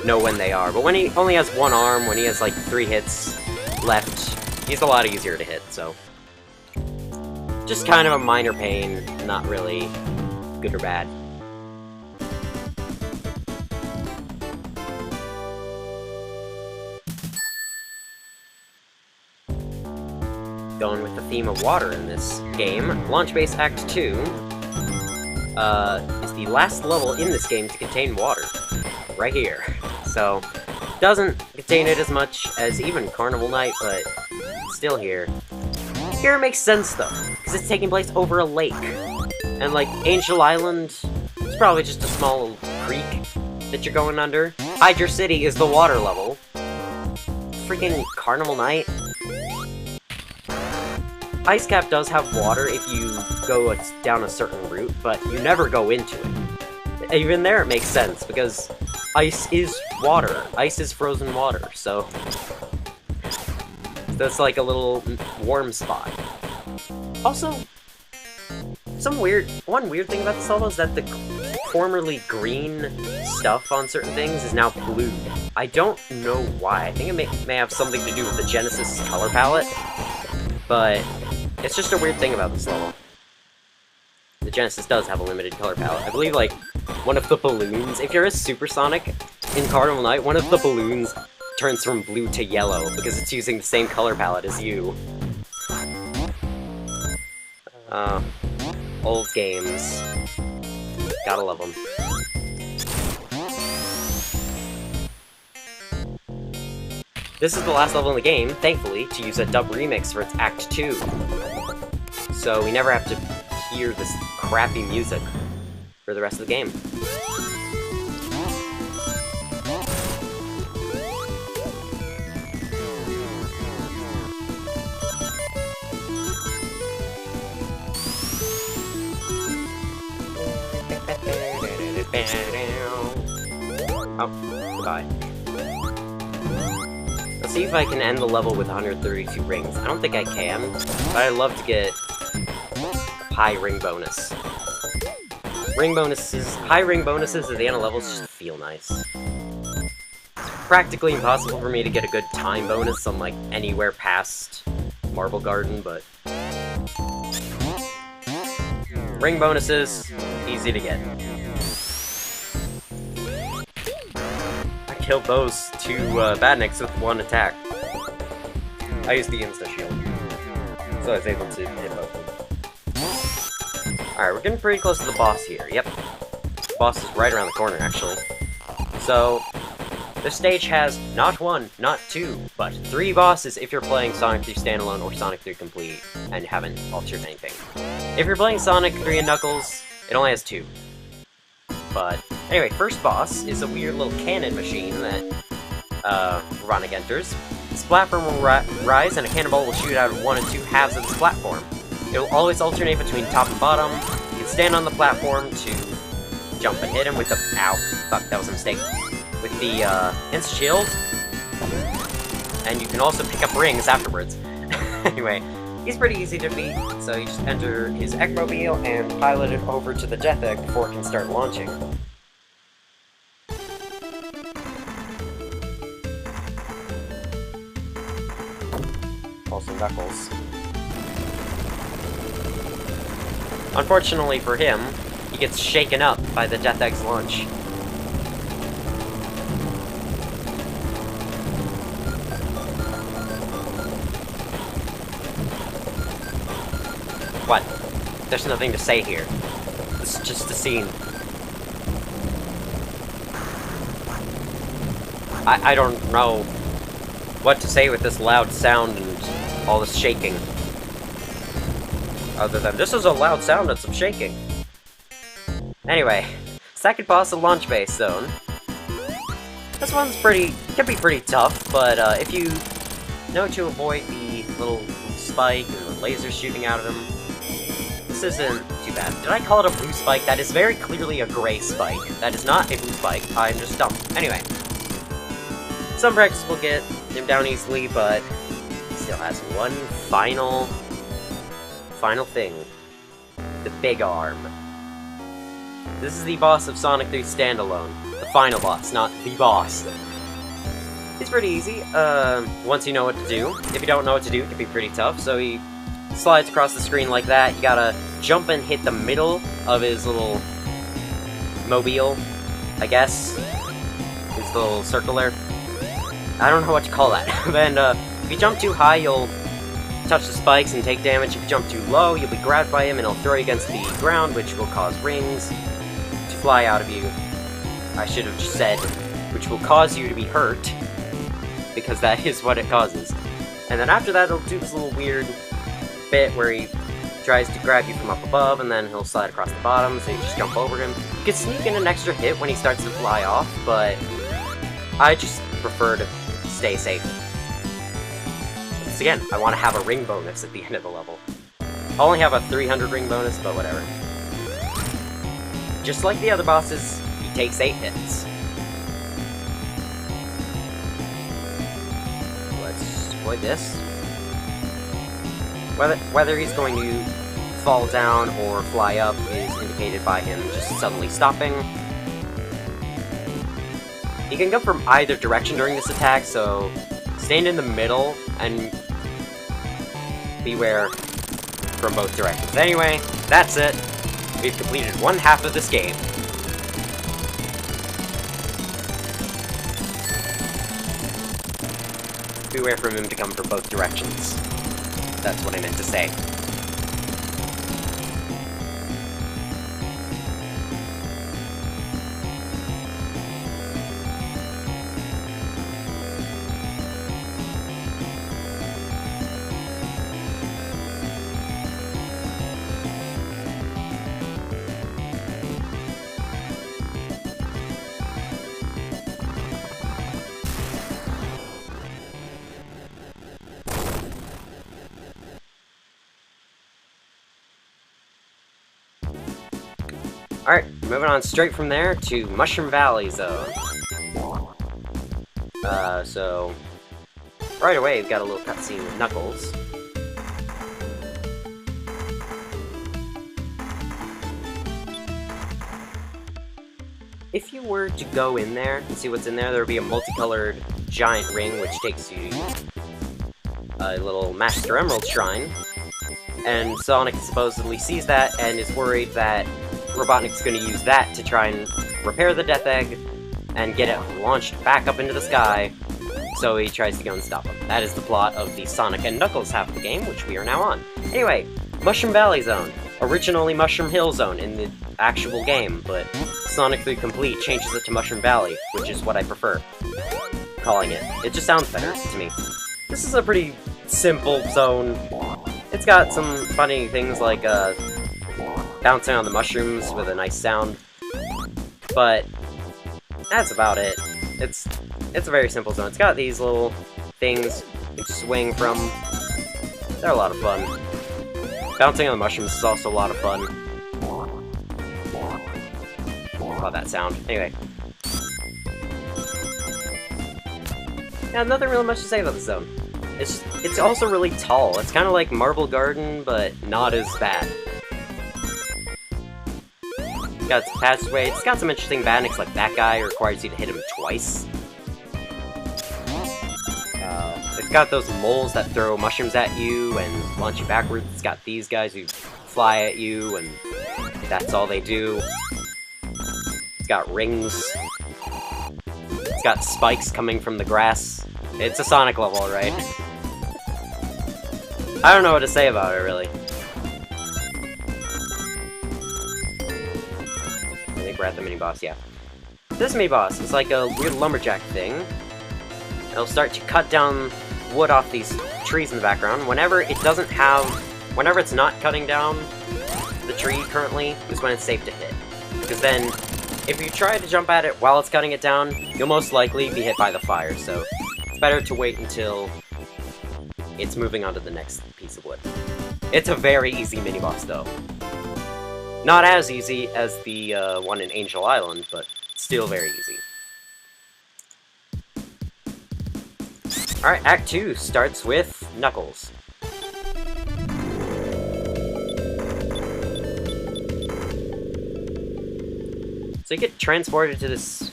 know when they are, but when he only has one arm, when he has like 3 hits left, he's a lot easier to hit, so. Just kind of a minor pain, not really good or bad. Going with the theme of water in this game, Launch Base Act 2 is the last level in this game to contain water. Right here. So, doesn't contain it as much as even Carnival Night, but still here. Here it makes sense though, because it's taking place over a lake. And like, Angel Island is probably just a small creek that you're going under. Hydrocity is the water level. Freaking Carnival Night. Ice Cap does have water if you go down a certain route, but you never go into it. Even there it makes sense, because ice is water. Ice is frozen water, so that's like a little warm spot. Also, one weird thing about this level is that the formerly green stuff on certain things is now blue. I don't know why. I think it may have something to do with the Genesis color palette, but it's just a weird thing about this level. the Genesis does have a limited color palette. I believe, like, one of the balloons, if you're a Supersonic in Carnival Night, one of the balloons turns from blue to yellow because it's using the same color palette as you. Old games. Gotta love them. This is the last level in the game, thankfully, to use a dub remix for its Act 2. So we never have to hear this crappy music for the rest of the game. Oh, goodbye. Let's see if I can end the level with 132 rings. I don't think I can, but I'd love to get a high ring bonus. High ring bonuses at the end of levels just feel nice. It's practically impossible for me to get a good time bonus on, like, anywhere past Marble Garden, but ring bonuses, easy to get. Killed those two badniks with one attack. I used the insta-shield, so I was able to hit both of them. Alright, we're getting pretty close to the boss here. Yep. The boss is right around the corner, actually. So, this stage has not one, not two, but 3 bosses if you're playing Sonic 3 Standalone or Sonic 3 Complete and haven't altered anything. If you're playing Sonic 3 and Knuckles, it only has 2. But anyway, first boss is a weird little cannon machine that Robotnik enters. This platform will rise, and a cannonball will shoot out of one and two halves of this platform. It will always alternate between top and bottom. You can stand on the platform to jump and hit him with the... Ow. Fuck, that was a mistake. With the insta-shield. And you can also pick up rings afterwards. Anyway, he's pretty easy to beat, so you just enter his Eggmobile and pilot it over to the Death Egg before it can start launching. Also Knuckles. Unfortunately for him, he gets shaken up by the Death Egg's launch. What? There's nothing to say here. This is just a scene. I don't know what to say with this loud sound and all this shaking. Other than, this is a loud sound and some shaking. Anyway, second boss of Launch Base Zone. This one's can be pretty tough, but if you know to avoid the little spike and the lasers shooting out of him, this isn't too bad. Did I call it a blue spike? That is very clearly a gray spike. That is not a blue spike. I'm just dumb. Anyway. Some practice will get him down easily, but he still has one final thing. The Big Arm. This is the boss of Sonic 3 Standalone. The final boss, not the boss. It's pretty easy, once you know what to do. If you don't know what to do, it can be pretty tough, so he slides across the screen like that. You gotta jump and hit the middle of his little mobile, I guess. His little circle there. I don't know what to call that. Then, if you jump too high, you'll touch the spikes and take damage. If you jump too low, you'll be grabbed by him and he'll throw you against the ground, which will cause rings to fly out of you. I should have just said, which will cause you to be hurt, because that is what it causes. And then after that, he'll do this little weird bit where he tries to grab you from up above, and then he'll slide across the bottom, so you just jump over him. You can sneak in an extra hit when he starts to fly off, but I just prefer to stay safe. Once again, I want to have a ring bonus at the end of the level. I only have a 300 ring bonus, but whatever. Just like the other bosses, he takes 8 hits. Let's avoid this. Whether he's going to fall down or fly up is indicated by him just suddenly stopping. He can go from either direction during this attack, so stand in the middle and beware from both directions. Anyway, that's it. we've completed one half of this game. Beware from him to come from both directions. That's what I meant to say. Alright, moving on straight from there to Mushroom Valley Zone. So... right away, we've got a little cutscene with Knuckles. If you were to go in there and see what's in there, there would be a multicolored giant ring which takes you a little Master Emerald Shrine. And Sonic supposedly sees that and is worried that Robotnik's going to use that to try and repair the Death Egg and get it launched back up into the sky, so he tries to go and stop him. That is the plot of the Sonic and Knuckles half of the game, which we are now on. Anyway, Mushroom Valley Zone. Originally Mushroom Hill Zone in the actual game, but Sonic 3 Complete changes it to Mushroom Valley, which is what I prefer calling it. It just sounds better to me. This is a pretty simple zone. It's got some funny things like, bouncing on the mushrooms with a nice sound, but that's about it. It's a very simple zone. It's got these little things you swing from. They're a lot of fun. Bouncing on the mushrooms is also a lot of fun. Love that sound. Anyway. Yeah, nothing really much to say about the zone. It's also really tall. It's kind of like Marble Garden, but not as bad. Got its passageway. It's got some interesting mechanics, like that guy requires you to hit him twice. It's got those moles that throw mushrooms at you and launch you backwards. It's got these guys who fly at you, and that's all they do. It's got rings. It's got spikes coming from the grass. It's a Sonic level, right? I don't know what to say about it, really. I think we're at the mini-boss, yeah. This mini-boss is like a weird lumberjack thing. It'll start to cut down wood off these trees in the background. Whenever it's not cutting down the tree currently, is when it's safe to hit. Because then, if you try to jump at it while it's cutting it down, you'll most likely be hit by the fire, so it's better to wait until it's moving on to the next piece of wood. It's a very easy mini-boss, though. Not as easy as the one in Angel Island, but still very easy. Alright, Act 2 starts with Knuckles. So you get transported to this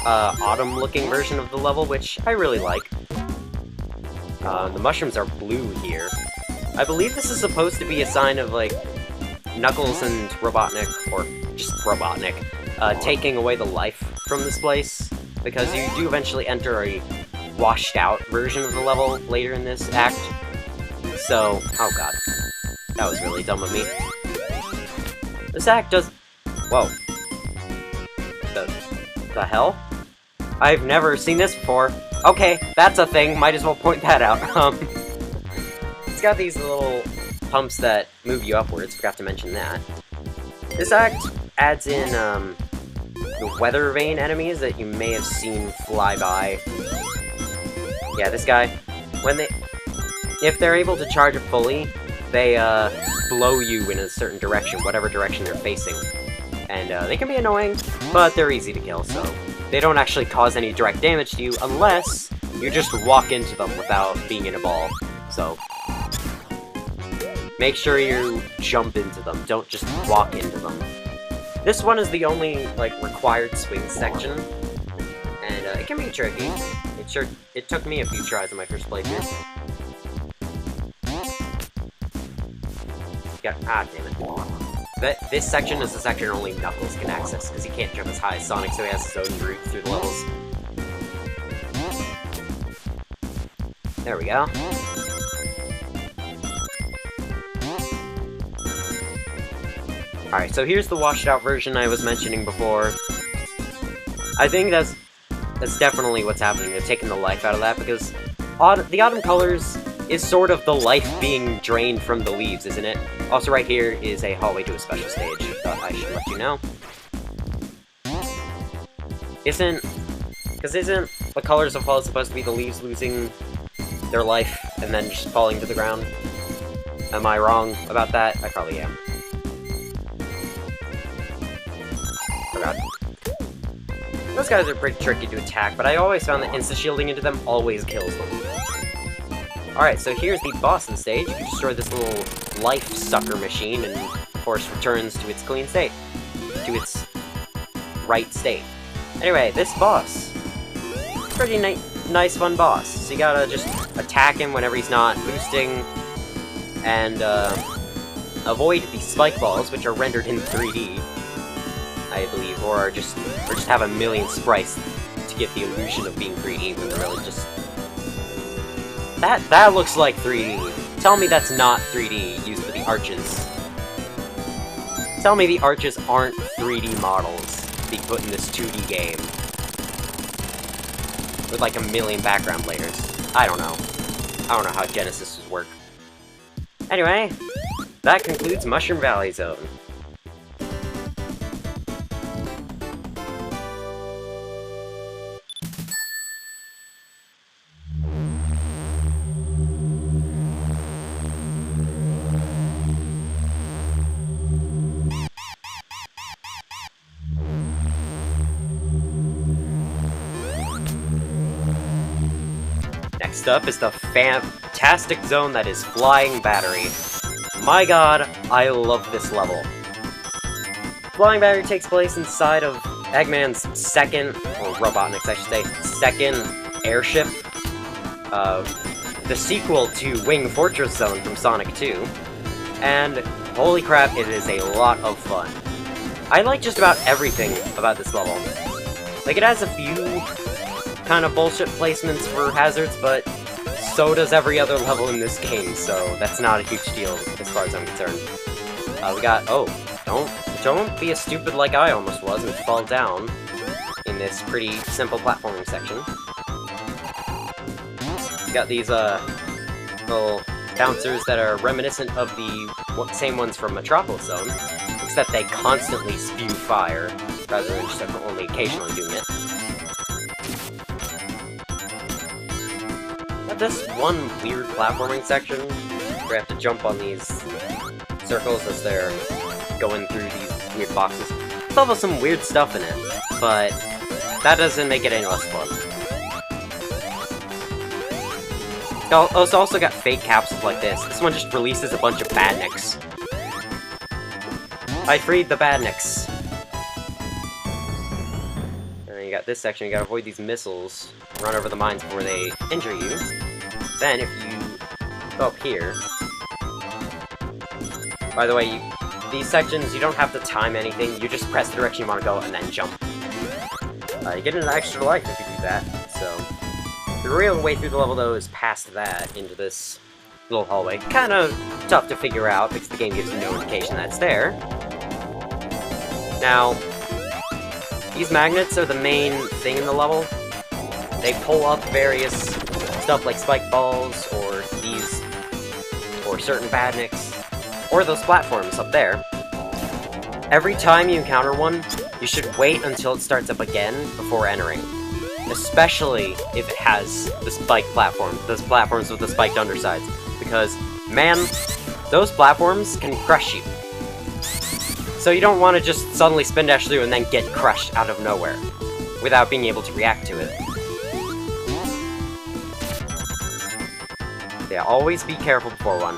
autumn-looking version of the level, which I really like. The mushrooms are blue here. I believe this is supposed to be a sign of, like, Knuckles and Robotnik, or just Robotnik, taking away the life from this place, because you do eventually enter a washed-out version of the level later in this act. So, oh god. That was really dumb of me. This act does... Whoa. The hell? I've never seen this before. Okay, that's a thing, might as well point that out. It's got these little pumps that move you upwards, forgot to mention that. This act adds in, the weather vane enemies that you may have seen fly by. Yeah, this guy, if they're able to charge it fully, they, blow you in a certain direction, whatever direction they're facing. And, they can be annoying, but they're easy to kill, so they don't actually cause any direct damage to you unless you just walk into them without being in a ball. So, make sure you jump into them, don't just walk into them. This one is the only, like, required swing section, and it can be tricky. It took me a few tries in my first playthrough. Ah, damn it. this section is the section only Knuckles can access, because he can't jump as high as Sonic, so he has his own route through the levels. There we go. Alright, so here's the washed out version I was mentioning before. I think that's definitely what's happening. They're taking the life out of that, because the autumn colors is sort of the life being drained from the leaves, isn't it? Also, right here is a hallway to a special stage. Thought I should let you know. Isn't the colors of fall supposed to be the leaves losing their life and then just falling to the ground? Am I wrong about that? I probably am. Oh god. Those guys are pretty tricky to attack, but I always found that insta-shielding into them always kills them. Alright, so here's the boss of the stage. You destroy this little life-sucker machine, and of course returns to its clean state. To its right state. Anyway, this boss. Pretty nice, fun boss. So you gotta just attack him whenever he's not boosting, and avoid the spike balls, which are rendered in 3D, I believe, or just have a million sprites to give the illusion of being 3D when they're really just... That looks like 3D. Tell me that's not 3D used for the arches. Tell me the arches aren't 3D models to be put in this 2D game. With like a million background layers. I don't know. I don't know how Genesis work. Anyway, that concludes Mushroom Valley Zone. Next up is the fantastic zone that is Flying Battery. My god, I love this level. Flying Battery takes place inside of Eggman's second, or Robotnik's I should say, second airship. The sequel to Wing Fortress Zone from Sonic 2. And holy crap, it is a lot of fun. I like just about everything about this level. Like, it has a few kind of bullshit placements for hazards, but so does every other level in this game, so that's not a huge deal as far as I'm concerned. We got, oh, don't be as stupid like I almost was and fall down in this pretty simple platforming section. We got these, little bouncers that are reminiscent of the same ones from Metropolis Zone, except they constantly spew fire, rather than just only occasionally doing it. This one weird platforming section where you have to jump on these circles as they're going through these weird boxes. It's also some weird stuff in it, but that doesn't make it any less fun. It's also got fake capsules like this. This one just releases a bunch of badniks. I freed the badniks. And then you got this section, you gotta avoid these missiles, run over the mines before they injure you. Then, if you go up here... By the way, these sections, you don't have to time anything, you just press the direction you want to go and then jump. You get an extra life if you do that, so... The real way through the level, though, is past that, into this little hallway. Kind of tough to figure out, because the game gives you no indication that's there. Now, these magnets are the main thing in the level. They pull up various stuff like spike balls, or these, or certain badniks, or those platforms up there. Every time you encounter one, you should wait until it starts up again before entering. Especially if it has the spike platform, those platforms with the spiked undersides. Because, man, those platforms can crush you. So you don't want to just suddenly spin dash through and then get crushed out of nowhere, without being able to react to it. Yeah, always be careful before one.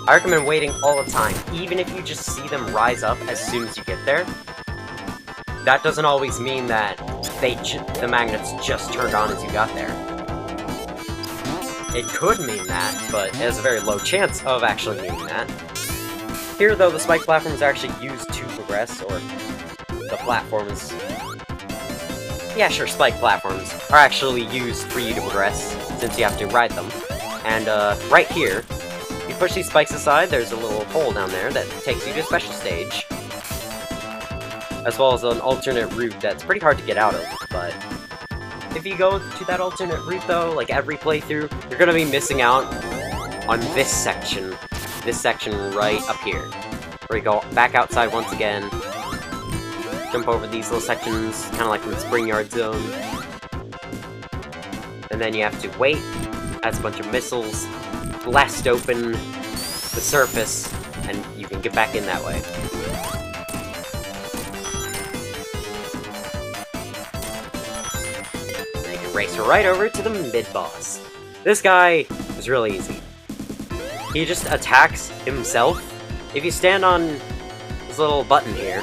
I recommend waiting all the time, even if you just see them rise up as soon as you get there. That doesn't always mean that the magnets just turned on as you got there. It could mean that, but it has a very low chance of actually meaning that. Here, though, the spike platforms are actually used to progress, or the platforms... Yeah, sure, spike platforms are actually used for you to progress, since you have to ride them. And, right here, you push these spikes aside, there's a little hole down there that takes you to a special stage. As well as an alternate route that's pretty hard to get out of, but... If you go to that alternate route, though, like every playthrough, you're gonna be missing out on this section. This section right up here. Where you go back outside once again, jump over these little sections, kind of like from the Spring Yard Zone. And then you have to wait as a bunch of missiles blast open the surface, and you can get back in that way. And you can race right over to the mid-boss. This guy is really easy. He just attacks himself. If you stand on this little button here,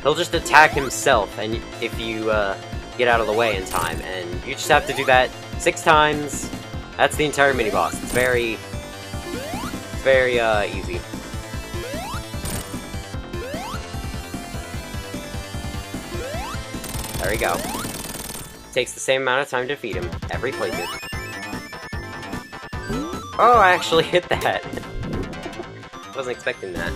he'll just attack himself, and if you get out of the way in time, and you just have to do that 6 times. That's the entire mini-boss. It's very easy. There we go. Takes the same amount of time to defeat him every playthrough. Oh, I actually hit that. Wasn't expecting that.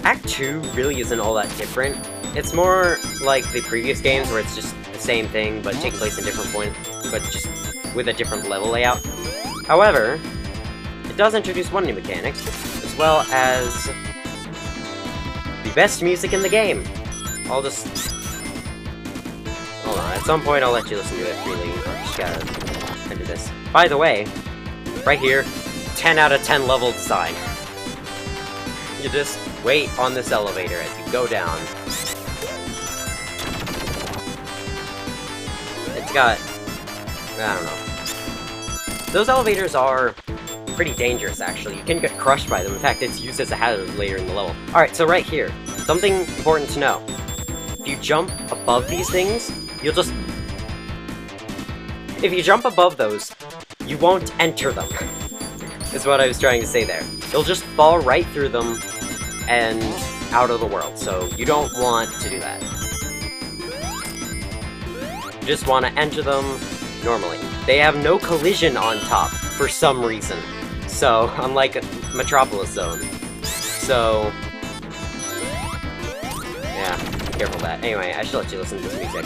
Act 2 really isn't all that different. It's more like the previous games where it's just the same thing but taking place in different points, but just with a different level layout. However, it does introduce one new mechanic, as well as the best music in the game. I'll just... Hold on, at some point I'll let you listen to it freely. I just gotta enter this. By the way, right here, 10 out of 10 level design. You just wait on this elevator as you go down. It's got... I don't know. Those elevators are pretty dangerous, actually. You can get crushed by them. In fact, it's used as a hazard later in the level. Alright, so right here, something important to know. If you jump above these things, you'll just... If you jump above those, you won't enter them. Is what I was trying to say there. You'll just fall right through them and out of the world, so you don't want to do that. You just want to enter them normally. They have no collision on top, for some reason. So, unlike Metropolis Zone. So... yeah, be careful of that. Anyway, I should let you listen to this music.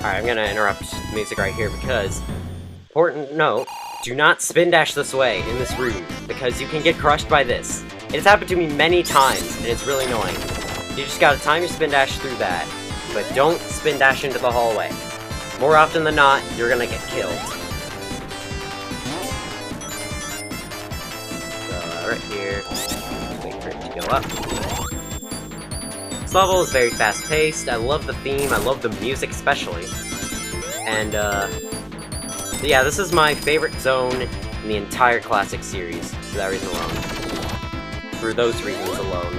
Alright, I'm gonna interrupt the music right here because, important note, do not spin dash this way in this room, because you can get crushed by this. It has happened to me many times, and it's really annoying. You just gotta time your spin dash through that, but don't spin dash into the hallway. More often than not, you're gonna get killed. So, right here, wait for it to go up. This level is very fast-paced. I love the theme, I love the music especially. And, yeah, this is my favorite zone in the entire classic series, for that reason alone. For those reasons alone.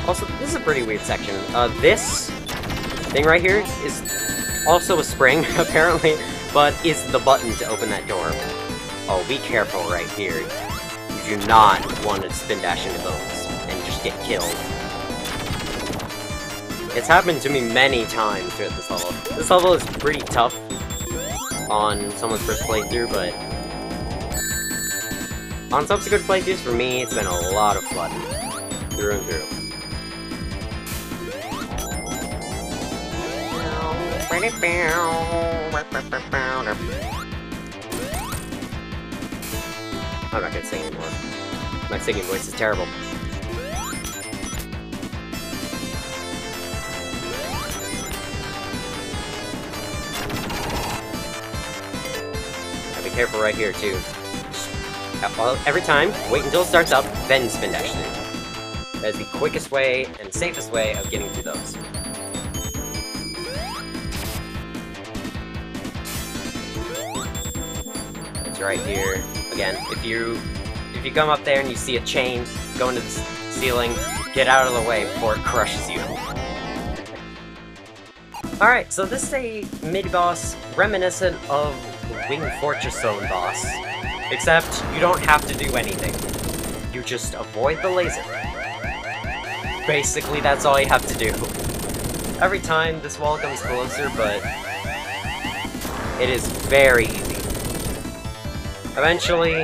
Also, this is a pretty weird section. This thing right here is also a spring, apparently, but is the button to open that door. Oh, be careful right here. You do not want to spin dash into those and just get killed. It's happened to me many times throughout this level. This level is pretty tough on someone's first playthrough, but on subsequent playthroughs, for me, it's been a lot of fun. Through and through. I'm not gonna sing anymore. My singing voice is terrible. Gotta be careful right here, too. Well, every time, wait until it starts up, then spin dash through. That is the quickest way and safest way of getting through those. It's right here. Again, if you come up there and you see a chain go into the ceiling, get out of the way before it crushes you. Alright, so this is a mid-boss reminiscent of the Winged Fortress Zone boss. Except, you don't have to do anything. You just avoid the laser. Basically, that's all you have to do. Every time this wall comes closer, but it is very easy. Eventually,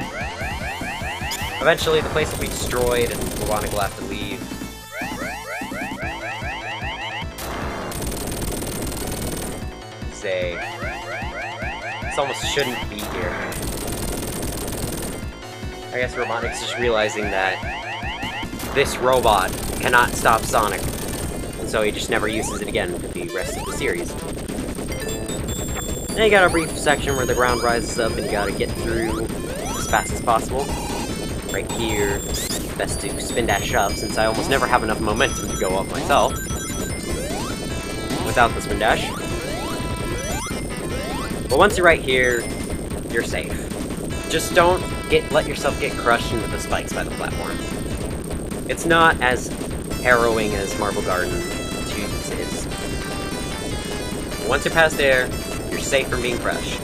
the place will be destroyed and Lawanic will have to leave. Say, this almost shouldn't be here. I guess Robotic's just realizing that this robot cannot stop Sonic, and so he just never uses it again for the rest of the series. Then you got a brief section where the ground rises up and you gotta get through as fast as possible. Right here, best to spin dash up since I almost never have enough momentum to go up myself without the spin dash. But once you're right here, you're safe. Just don't let yourself get crushed into the spikes by the platform. It's not as harrowing as Marble Garden 2's is. But once you're past there, you're safe from being crushed.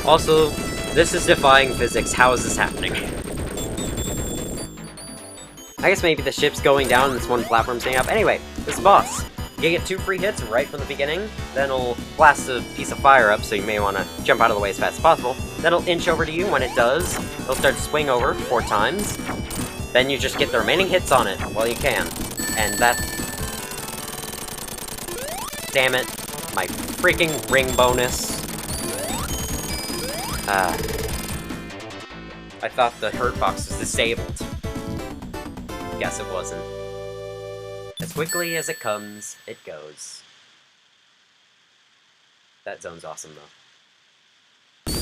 Also, this is defying physics. How is this happening? I guess maybe the ship's going down and this one platform's staying up. Anyway, this boss. You get 2 free hits right from the beginning, then it'll blast a piece of fire up, so you may want to jump out of the way as fast as possible. Then it'll inch over to you. When it does, it'll start to swing over 4 times. Then you just get the remaining hits on it while you can. And that... Damn it. My freaking ring bonus. I thought the hurt box was disabled. Guess it wasn't. As quickly as it comes, it goes. That zone's awesome, though.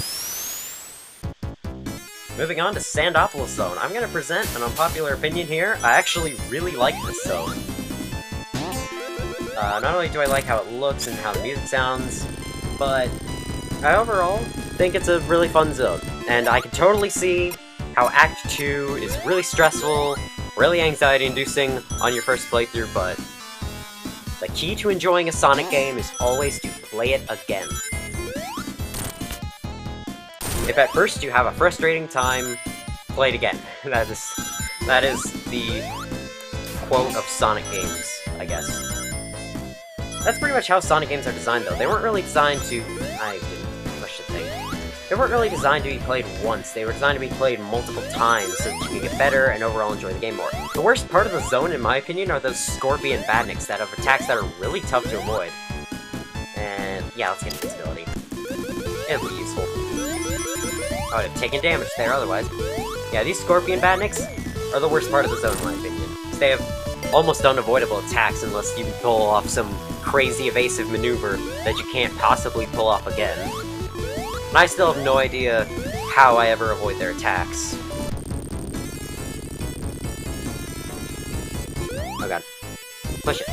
Moving on to Sandopolis Zone. I'm gonna present an unpopular opinion here. I actually really like this zone. Not only do I like how it looks and how the music sounds, but I overall think it's a really fun zone. And I can totally see how Act 2 is really stressful, really anxiety-inducing on your first playthrough, but the key to enjoying a Sonic game is always to play it again. If at first you have a frustrating time, play it again. That is the quote of Sonic games, I guess. That's pretty much how Sonic games are designed, though. They weren't really designed to... I didn't push the thing. They weren't really designed to be played once. They were designed to be played multiple times so that you can get better and overall enjoy the game more. The worst part of the zone, in my opinion, are those Scorpion Badniks that have attacks that are really tough to avoid. And yeah, let's get invincibility. It'll be useful. I would have taken damage there otherwise. Yeah, these Scorpion Badniks are the worst part of the zone, in my opinion. They have almost unavoidable attacks unless you can pull off some crazy evasive maneuver that you can't possibly pull off again. And I still have no idea how I ever avoid their attacks. Oh god. Push it.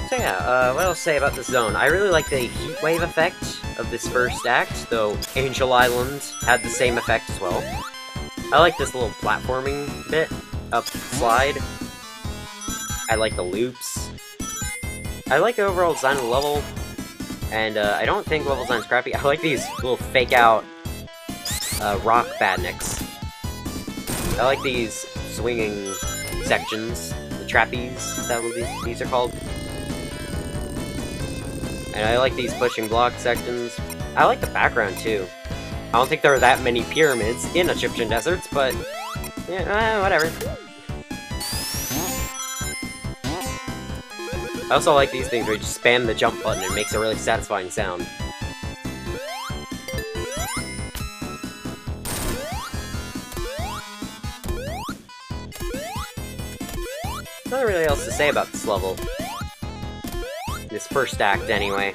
So yeah, what else to say about this zone? I really like the heat wave effect of this first act, though Angel Island had the same effect as well. I like this little platforming bit, up the slide. I like the loops. I like the overall design of the level, and I don't think level design's crappy. I like these little fake-out rock badniks. I like these swinging sections, the trapeze, is that what these are called? And I like these pushing block sections. I like the background, too. I don't think there are that many pyramids in Egyptian deserts, but yeah, whatever. I also like these things where you just spam the jump button and it makes a really satisfying sound. Nothing really else to say about this level. This first act, anyway.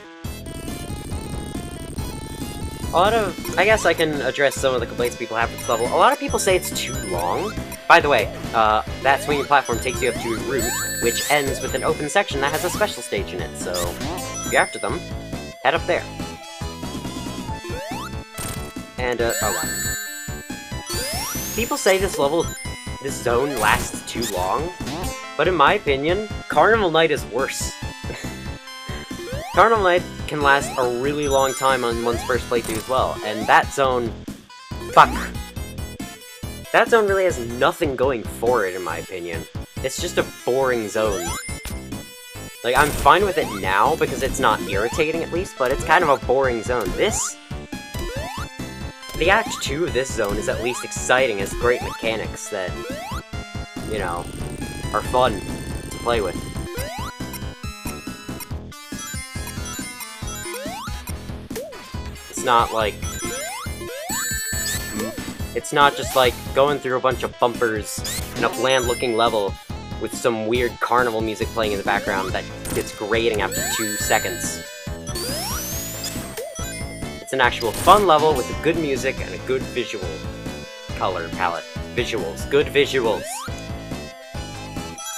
I guess I can address some of the complaints people have with this level. A lot of people say it's too long. By the way, that swinging platform takes you up to a route, which ends with an open section that has a special stage in it, so if you're after them, head up there. And, oh well. People say this zone lasts too long, but in my opinion, Carnival Night is worse. Carnival Night can last a really long time on one's first playthrough as well, and that zone... Fuck. That zone really has nothing going for it, in my opinion. It's just a boring zone. Like, I'm fine with it now, because it's not irritating at least, but it's kind of a boring zone. The Act 2 of this zone is at least exciting, has great mechanics that, you know, are fun to play with. It's not just like going through a bunch of bumpers in a bland-looking level with some weird carnival music playing in the background that gets grating after 2 seconds. It's an actual fun level with good music and a good visual color palette. Visuals. Good visuals.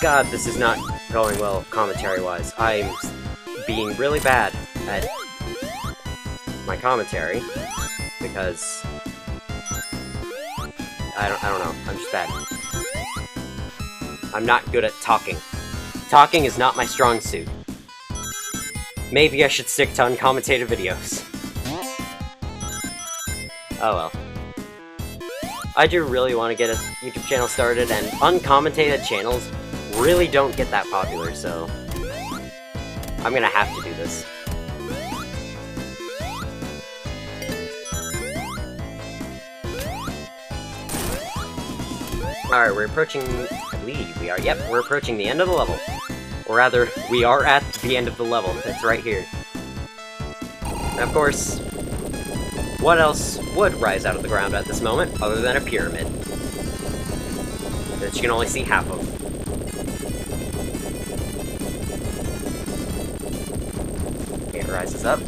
God, this is not going well commentary-wise. I'm being really bad at my commentary because I don't know. I'm just bad. I'm not good at talking. Talking is not my strong suit. Maybe I should stick to uncommented videos. Oh well. I do really want to get a YouTube channel started, and uncommented channels really don't get that popular, so I'm gonna have to do this. Alright, we're approaching... I believe we are. Yep, we're approaching the end of the level. Or rather, we are at the end of the level. It's right here. And of course, what else would rise out of the ground at this moment, other than a pyramid? That you can only see half of. Okay, it rises up.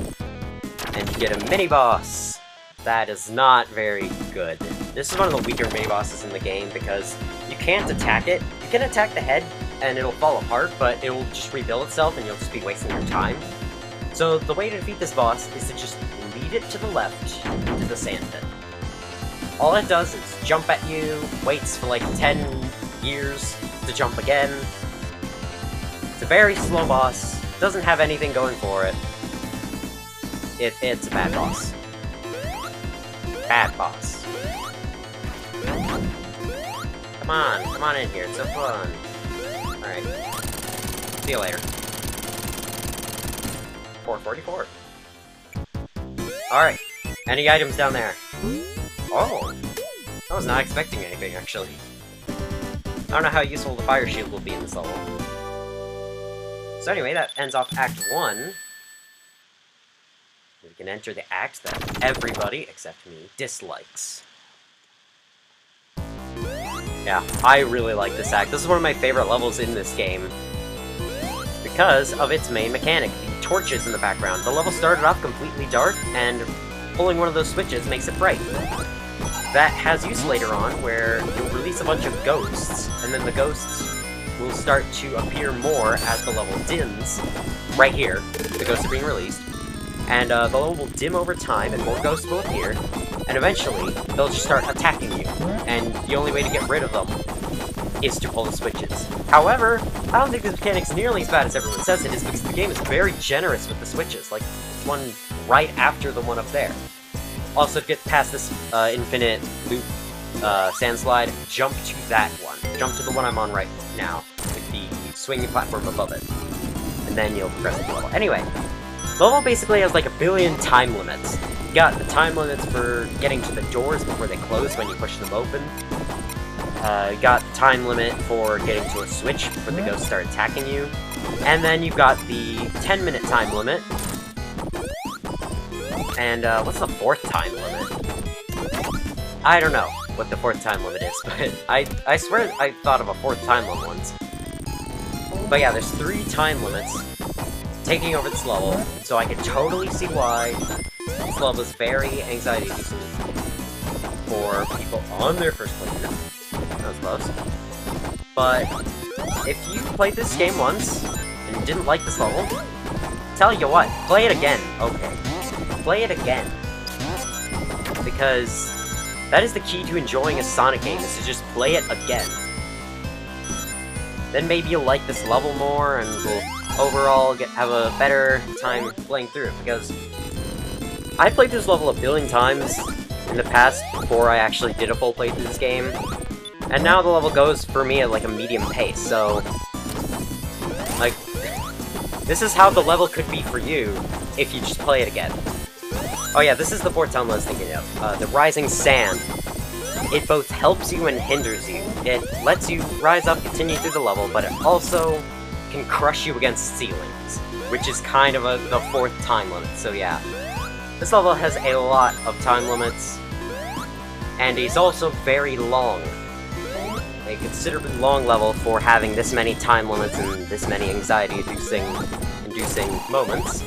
And you get a mini-boss. That is not very good. This is one of the weaker mini-bosses in the game because you can't attack it. You can attack the head and it'll fall apart, but it will just rebuild itself and you'll just be wasting your time. So the way to defeat this boss is to just lead it to the left into the sand pit. All it does is jump at you, waits for like 10 years to jump again. It's a very slow boss, doesn't have anything going for it. It's a bad boss. Bad boss. Come on in here, it's so fun. Alright. See you later. 444. Alright. Any items down there? Oh! I was not expecting anything, actually. I don't know how useful the fire shield will be in this level. So anyway, that ends off Act 1. We can enter the act that everybody, except me, dislikes. Yeah, I really like this act. This is one of my favorite levels in this game because of its main mechanic, the torches in the background. The level started off completely dark, and pulling one of those switches makes it bright. That has use later on, where you'll release a bunch of ghosts, and then the ghosts will start to appear more as the level dims. Right here, the ghosts are being released. And the level will dim over time, and more ghosts will appear, and eventually, they'll just start attacking you, and the only way to get rid of them is to pull the switches. However, I don't think this mechanic's nearly as bad as everyone says it is, because the game is very generous with the switches, like one right after the one up there. Also, to get past this infinite loop sand slide, jump to that one. Jump to the one I'm on right now, with the swinging platform above it. And then you'll progress the level. Anyway, the level basically has like a billion time limits. You got the time limits for getting to the doors before they close when you push them open. You got the time limit for getting to a switch before the ghosts start attacking you. And then you've got the 10-minute time limit. And, what's the 4th time limit? I don't know what the 4th time limit is, but I swear I thought of a 4th time limit once. But yeah, there's 3 time limits taking over this level, so I can totally see why this level is very anxiety-inducing for people on their first playthrough. That was close. But if you played this game once, and you didn't like this level, tell you what, play it again, okay? Play it again. Because that is the key to enjoying a Sonic game, is to just play it again. Then maybe you'll like this level more, and will overall have a better time playing through it, because I played this level a billion times in the past before I actually did a full playthrough of this game, and now the level goes for me at like a medium pace, so like this is how the level could be for you if you just play it again. Oh yeah, this is the 4th time I was thinking of. The Rising Sand. It both helps you and hinders you. It lets you rise up, continue through the level, but it also can crush you against ceilings, which is kind of the 4th time limit, so yeah. This level has a lot of time limits, and it's also very long. A considerably long level for having this many time limits and this many anxiety-inducing moments.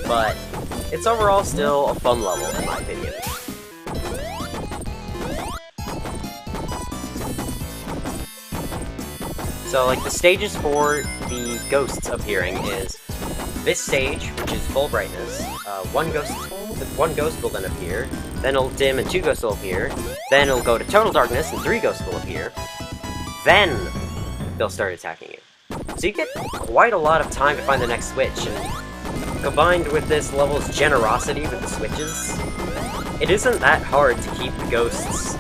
But it's overall still a fun level, in my opinion. So, like, the stages for the ghosts appearing is this stage, which is full brightness. One ghost will then appear, then it'll dim and 2 ghosts will appear, then it'll go to total darkness and 3 ghosts will appear, then they'll start attacking you. So you get quite a lot of time to find the next switch, and combined with this level's generosity with the switches, it isn't that hard to keep the ghosts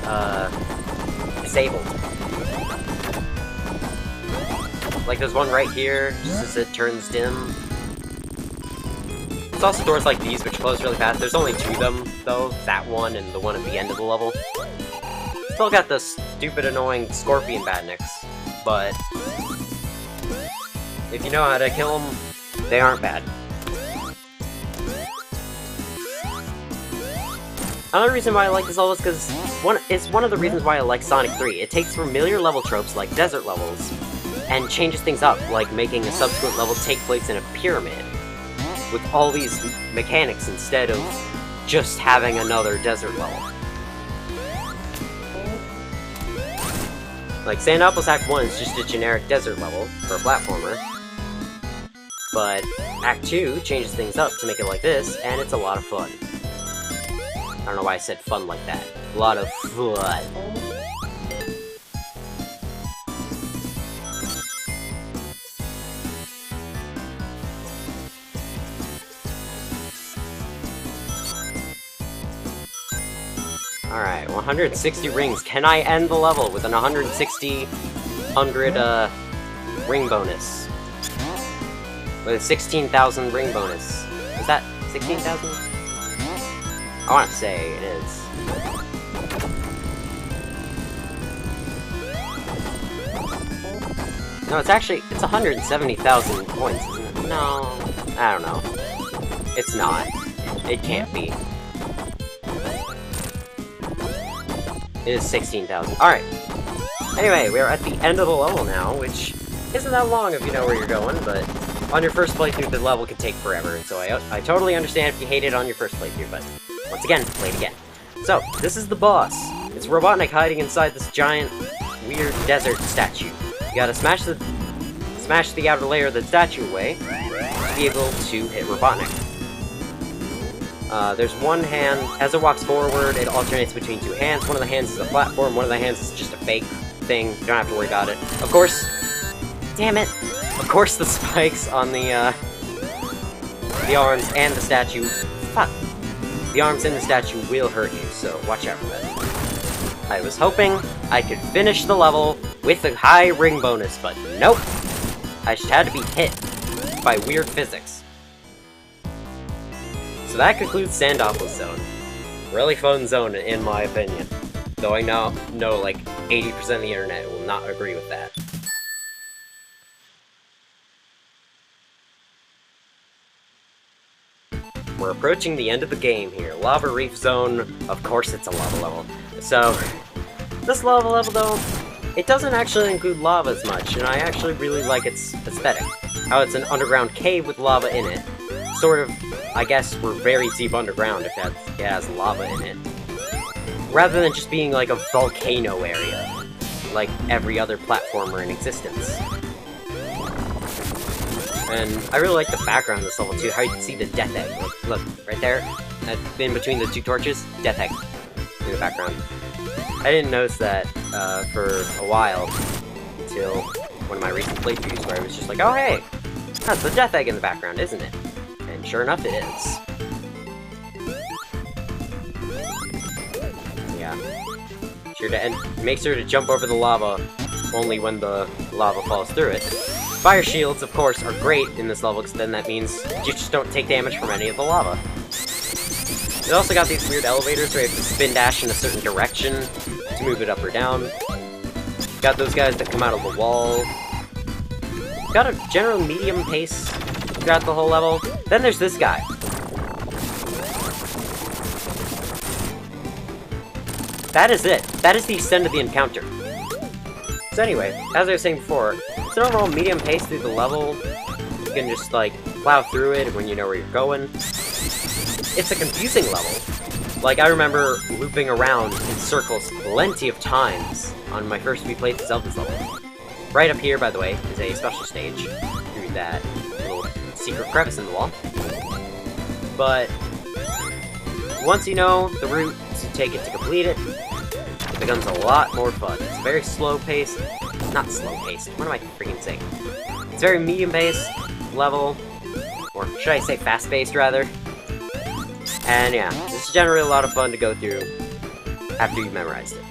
disabled. Like, there's one right here, just as it turns dim. There's also doors like these, which close really fast. There's only 2 of them, though. That one and the one at the end of the level. Still got the stupid, annoying scorpion badniks, but if you know how to kill them, they aren't bad. Another reason why I like this level is because it's one of the reasons why I like Sonic 3. It takes familiar level tropes like desert levels and changes things up, like making a subsequent level take place in a pyramid with all these mechanics instead of just having another desert level. Like, Sandopolis Act 1 is just a generic desert level for a platformer, but Act 2 changes things up to make it like this, and it's a lot of fun. I don't know why I said fun like that. A lot of fun. Alright, 160 rings. Can I end the level with an 100 ring bonus? With a 16,000 ring bonus. Is that 16,000? I want to say it is. No, it's 170,000 points, isn't it? No, I don't know. It's not. It can't be. It is 16,000. Alright. Anyway, we're at the end of the level now, which isn't that long if you know where you're going, but on your first playthrough, the level can take forever, so I totally understand if you hate it on your first playthrough, but once again, play it again. So, this is the boss. It's Robotnik hiding inside this giant, weird desert statue. You gotta smash the outer layer of the statue away to be able to hit Robotnik. There's one hand, as it walks forward, it alternates between 2 hands. One of the hands is a platform, one of the hands is just a fake thing. You don't have to worry about it. Of course, damn it! Of course the spikes on the arms and the statue, fuck! The arms and the statue will hurt you, so watch out for that. I was hoping I could finish the level with a high ring bonus, but nope! I just had to be hit by weird physics. So that concludes Sandopolis Zone. Really fun zone, in my opinion. Though I know like 80% of the internet will not agree with that. we're approaching the end of the game here. Lava Reef Zone, of course it's a lava level. So, this lava level though, it doesn't actually include lava as much, and I actually really like its aesthetic. How it's an underground cave with lava in it. Sort of, I guess we're very deep underground if it has lava in it. Rather than just being like a volcano area, like every other platformer in existence. And I really like the background of this level too, how you can see the death egg. Look, right there, in between the two torches, death egg in the background. I didn't notice that for a while, until one of my recent playthroughs where I was just like, oh hey, that's the death egg in the background, isn't it? And sure enough, it is. Yeah. Make sure to jump over the lava only when the lava falls through it. Fire shields, of course, are great in this level, because then that means you just don't take damage from any of the lava. It also got these weird elevators where you have to spin dash in a certain direction to move it up or down. Got those guys that come out of the wall. Got a general medium pace throughout the whole level. Then there's this guy. That is it. That is the extent of the encounter. So anyway, as I was saying before, it's an overall medium pace through the level. You can just, like, plow through it when you know where you're going. It's a confusing level. Like, I remember looping around in circles plenty of times on my first few playthroughs of this level. Right up here, by the way, is a special stage through that little secret crevice in the wall. But once you know the route to take it to complete it, it becomes a lot more fun. It's very slow-paced. Not slow-paced. What am I freaking saying? It's very medium-paced level, or should I say fast-paced, rather. And yeah, it's generally a lot of fun to go through after you've memorized it.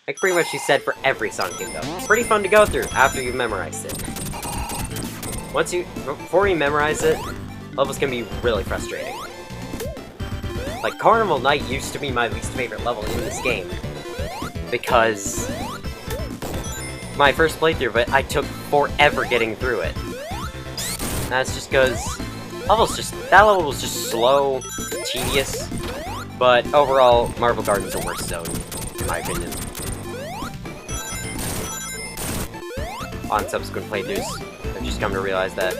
Like pretty much she said for every Sonic game though. It's pretty fun to go through after you've memorized it. Before you memorize it, levels can be really frustrating. Like, Carnival Night used to be my least favorite level in this game. Because my first playthrough of it, I took forever getting through it. That's just because that level was just slow, tedious, but overall, Marble Garden's the worst zone, in my opinion. On subsequent playthroughs, I've just come to realize that.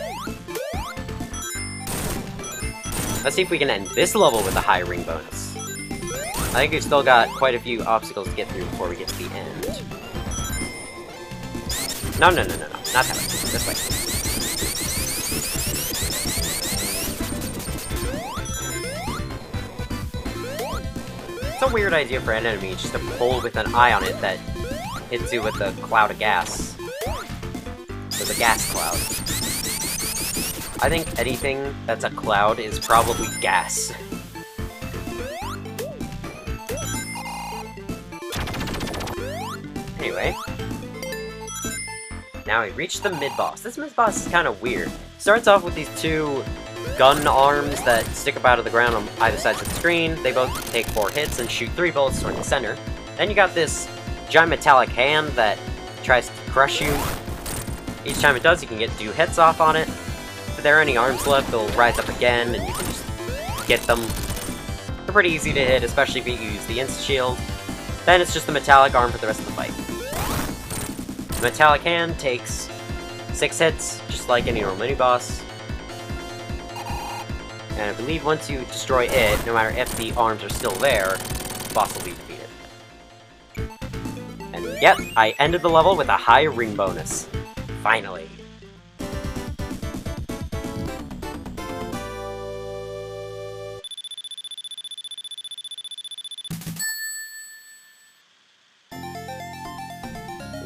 Let's see if we can end this level with a high ring bonus. I think we've still got quite a few obstacles to get through before we get to the end. No, not that way. This way. It's a weird idea for an enemy just to pull with an eye on it that hits you with a cloud of gas. With a gas cloud. I think anything that's a cloud is probably gas. Anyway. Now we reach the mid-boss. This mid-boss is kind of weird. Starts off with these two gun arms that stick up out of the ground on either sides of the screen. They both take 4 hits and shoot 3 bullets toward the center. Then you got this giant metallic hand that tries to crush you. Each time it does, you can get 2 hits off on it. If there are any arms left, they'll rise up again, and you can just get them. They're pretty easy to hit, especially if you use the insta-shield. Then it's just the metallic arm for the rest of the fight. The metallic hand takes 6 hits, just like any normal mini-boss. And I believe once you destroy it, no matter if the arms are still there, the boss will be defeated. And yep, I ended the level with a high ring bonus. Finally.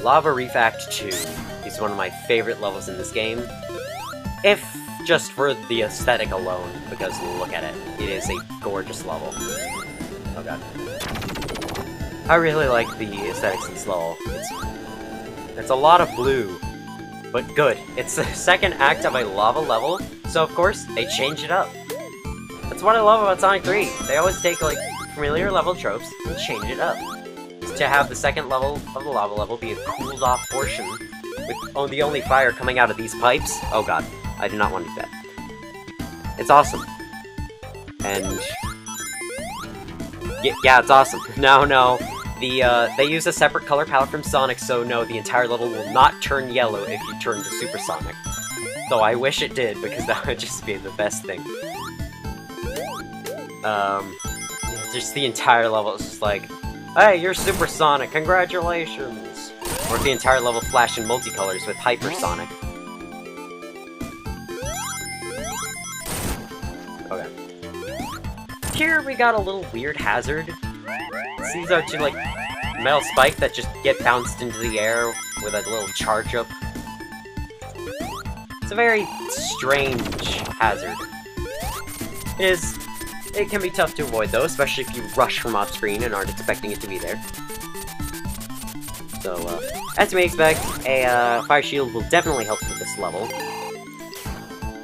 Lava Reef Act 2 is one of my favorite levels in this game. If just for the aesthetic alone, because look at it. It is a gorgeous level. Oh god. I really like the aesthetics in this level. It's a lot of blue, but good. It's the second act of a lava level, so of course, they change it up. That's what I love about Sonic 3. They always take, like, familiar level tropes and change it up. To have the second level of the lava level be a cooled off portion with the only fire coming out of these pipes. Oh god, I do not want to do that. It's awesome. And... yeah, it's awesome. No. They use a separate color palette from Sonic, so no, the entire level will not turn yellow if you turn to Super Sonic. Though I wish it did, because that would just be the best thing. Just the entire level is just like, hey, you're Super Sonic, congratulations! Or if the entire level flashed in multicolors with Hyper Sonic. Okay. Here we got a little weird hazard. These are two, like, metal spikes that just get bounced into the air with a little charge up. It's a very strange hazard. It can be tough to avoid though, especially if you rush from off screen and aren't expecting it to be there. So, as you may expect, a fire shield will definitely help with this level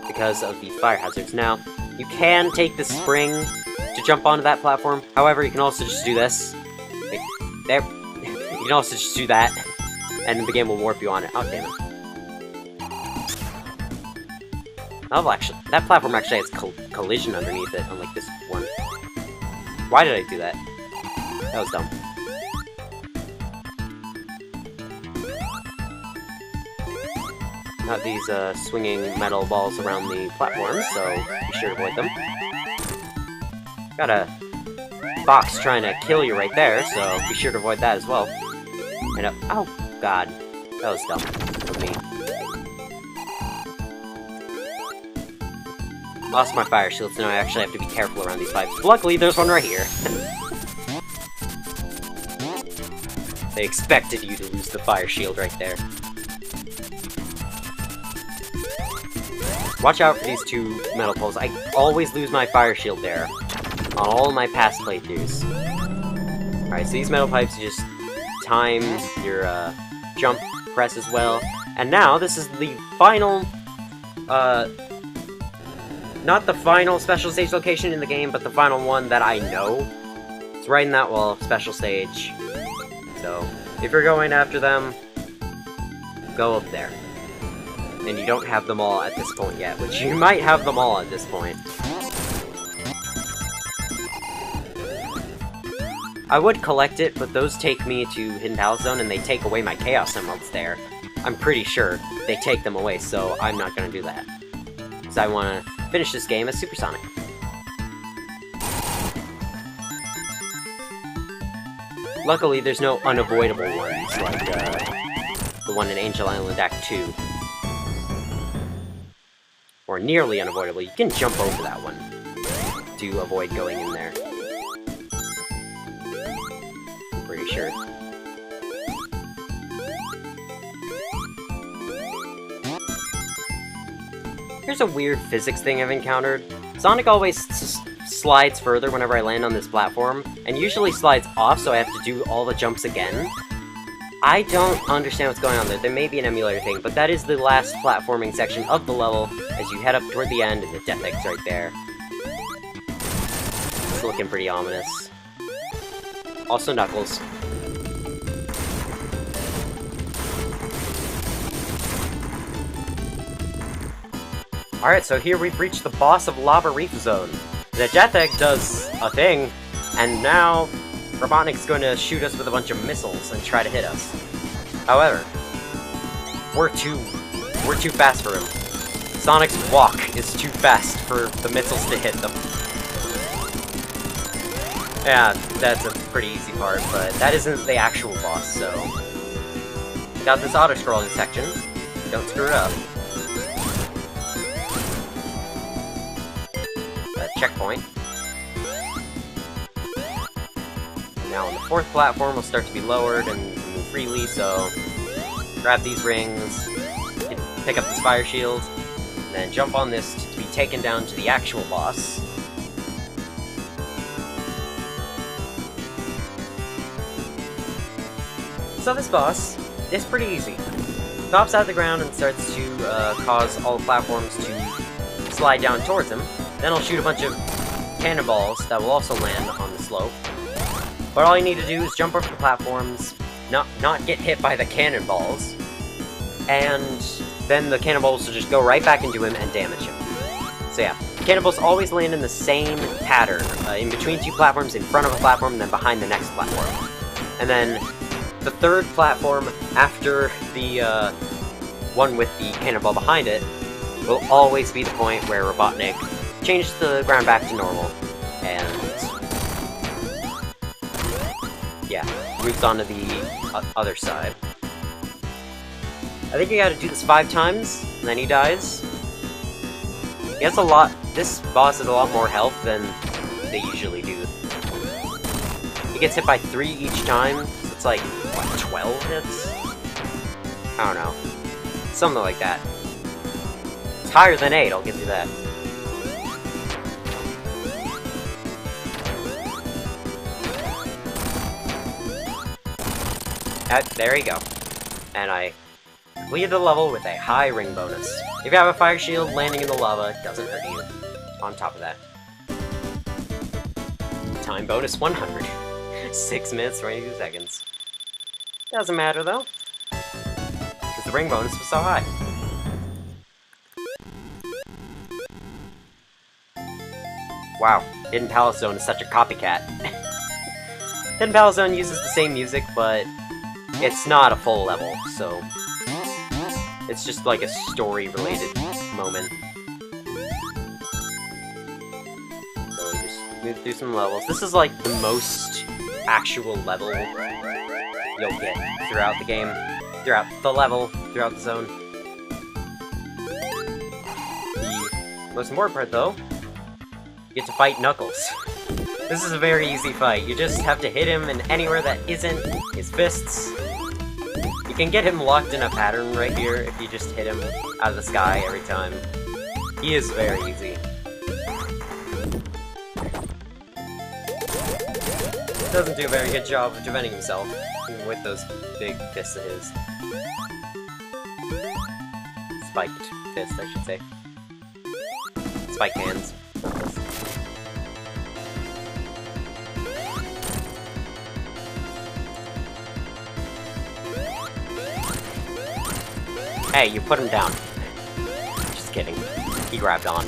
because of the fire hazards. Now, you can take the spring to jump onto that platform. However, you can also just do this. Like, there. You can also just do that, and the game will warp you on it. Oh, damn it. Oh, actually, that platform actually has collision underneath it, unlike this one. Why did I do that? That was dumb. Got these swinging metal balls around the platform, so be sure to avoid them. Got a box trying to kill you right there, so be sure to avoid that as well. And oh god, that was dumb of me. Lost my fire shield, so now I actually have to be careful around these pipes. Luckily, there's one right here. They expected you to lose the fire shield right there. Watch out for these two metal poles. I always lose my fire shield there on all my past playthroughs. Alright, so these metal pipes just time your jump press as well. And now, this is the final, not the final special stage location in the game, but the final one that I know. It's right in that wall, special stage. So, if you're going after them, go up there. And you don't have them all at this point yet, which you might have them all at this point. I would collect it, but those take me to Hidden Palace Zone, and they take away my Chaos Emeralds there. I'm pretty sure they take them away, so I'm not gonna do that. Because I want to finish this game as Super Sonic. Luckily, there's no unavoidable ones, like the one in Angel Island Act 2. Or nearly unavoidable. You can jump over that one to avoid going in there. I'm pretty sure. Here's a weird physics thing I've encountered. Sonic always slides further whenever I land on this platform, and usually slides off, so I have to do all the jumps again. I don't understand what's going on there. There may be an emulator thing, but that is the last platforming section of the level as you head up toward the end, and the Death Egg's right there. It's looking pretty ominous. Also Knuckles. Alright, so here we've reached the boss of Lava Reef Zone. The Death Egg does a thing, and now Robotnik's going to shoot us with a bunch of missiles and try to hit us. However, we're too fast for him. Sonic's walk is too fast for the missiles to hit them. Yeah, that's a pretty easy part, but that isn't the actual boss, so... Got this auto-scrolling section. Don't screw it up. Checkpoint. Now on the fourth platform, we'll start to be lowered and move freely, so grab these rings, pick up this fire shield, and then jump on this to be taken down to the actual boss. So this boss is pretty easy. Pops out of the ground and starts to cause all the platforms to slide down towards him. Then I'll shoot a bunch of cannonballs that will also land on the slope. But all you need to do is jump over the platforms, not get hit by the cannonballs, and then the cannonballs will just go right back into him and damage him. So yeah, cannonballs always land in the same pattern, in between two platforms, in front of a platform, and then behind the next platform. And then the third platform after the one with the cannonball behind it will always be the point where Robotnik changes the ground back to normal, and yeah, moves on to the other side. I think you gotta do this 5 times, and then he dies. He has a lot. This boss has a lot more health than they usually do. He gets hit by 3 each time, so it's like, what, 12 hits? I don't know. Something like that. It's higher than 8, I'll give you that. There you go. And I completed the level with a high ring bonus. If you have a fire shield, landing in the lava doesn't hurt you. On top of that. Time bonus 100. 6 minutes, 22 seconds. Doesn't matter though, because the ring bonus was so high. Wow, Hidden Palace Zone is such a copycat. Hidden Palace Zone uses the same music, but it's not a full level, so it's just like a story-related moment. So we just move through some levels. This is like the most actual level you'll get throughout the game, throughout the level, throughout the zone. The most important part, though, you get to fight Knuckles. This is a very easy fight. You just have to hit him in anywhere that isn't his fists. You can get him locked in a pattern right here if you just hit him out of the sky every time. He is very easy. Doesn't do a very good job of defending himself, even with those big fists of his. Spiked fist, I should say. Spiked hands. Hey, you put him down. Just kidding. He grabbed on.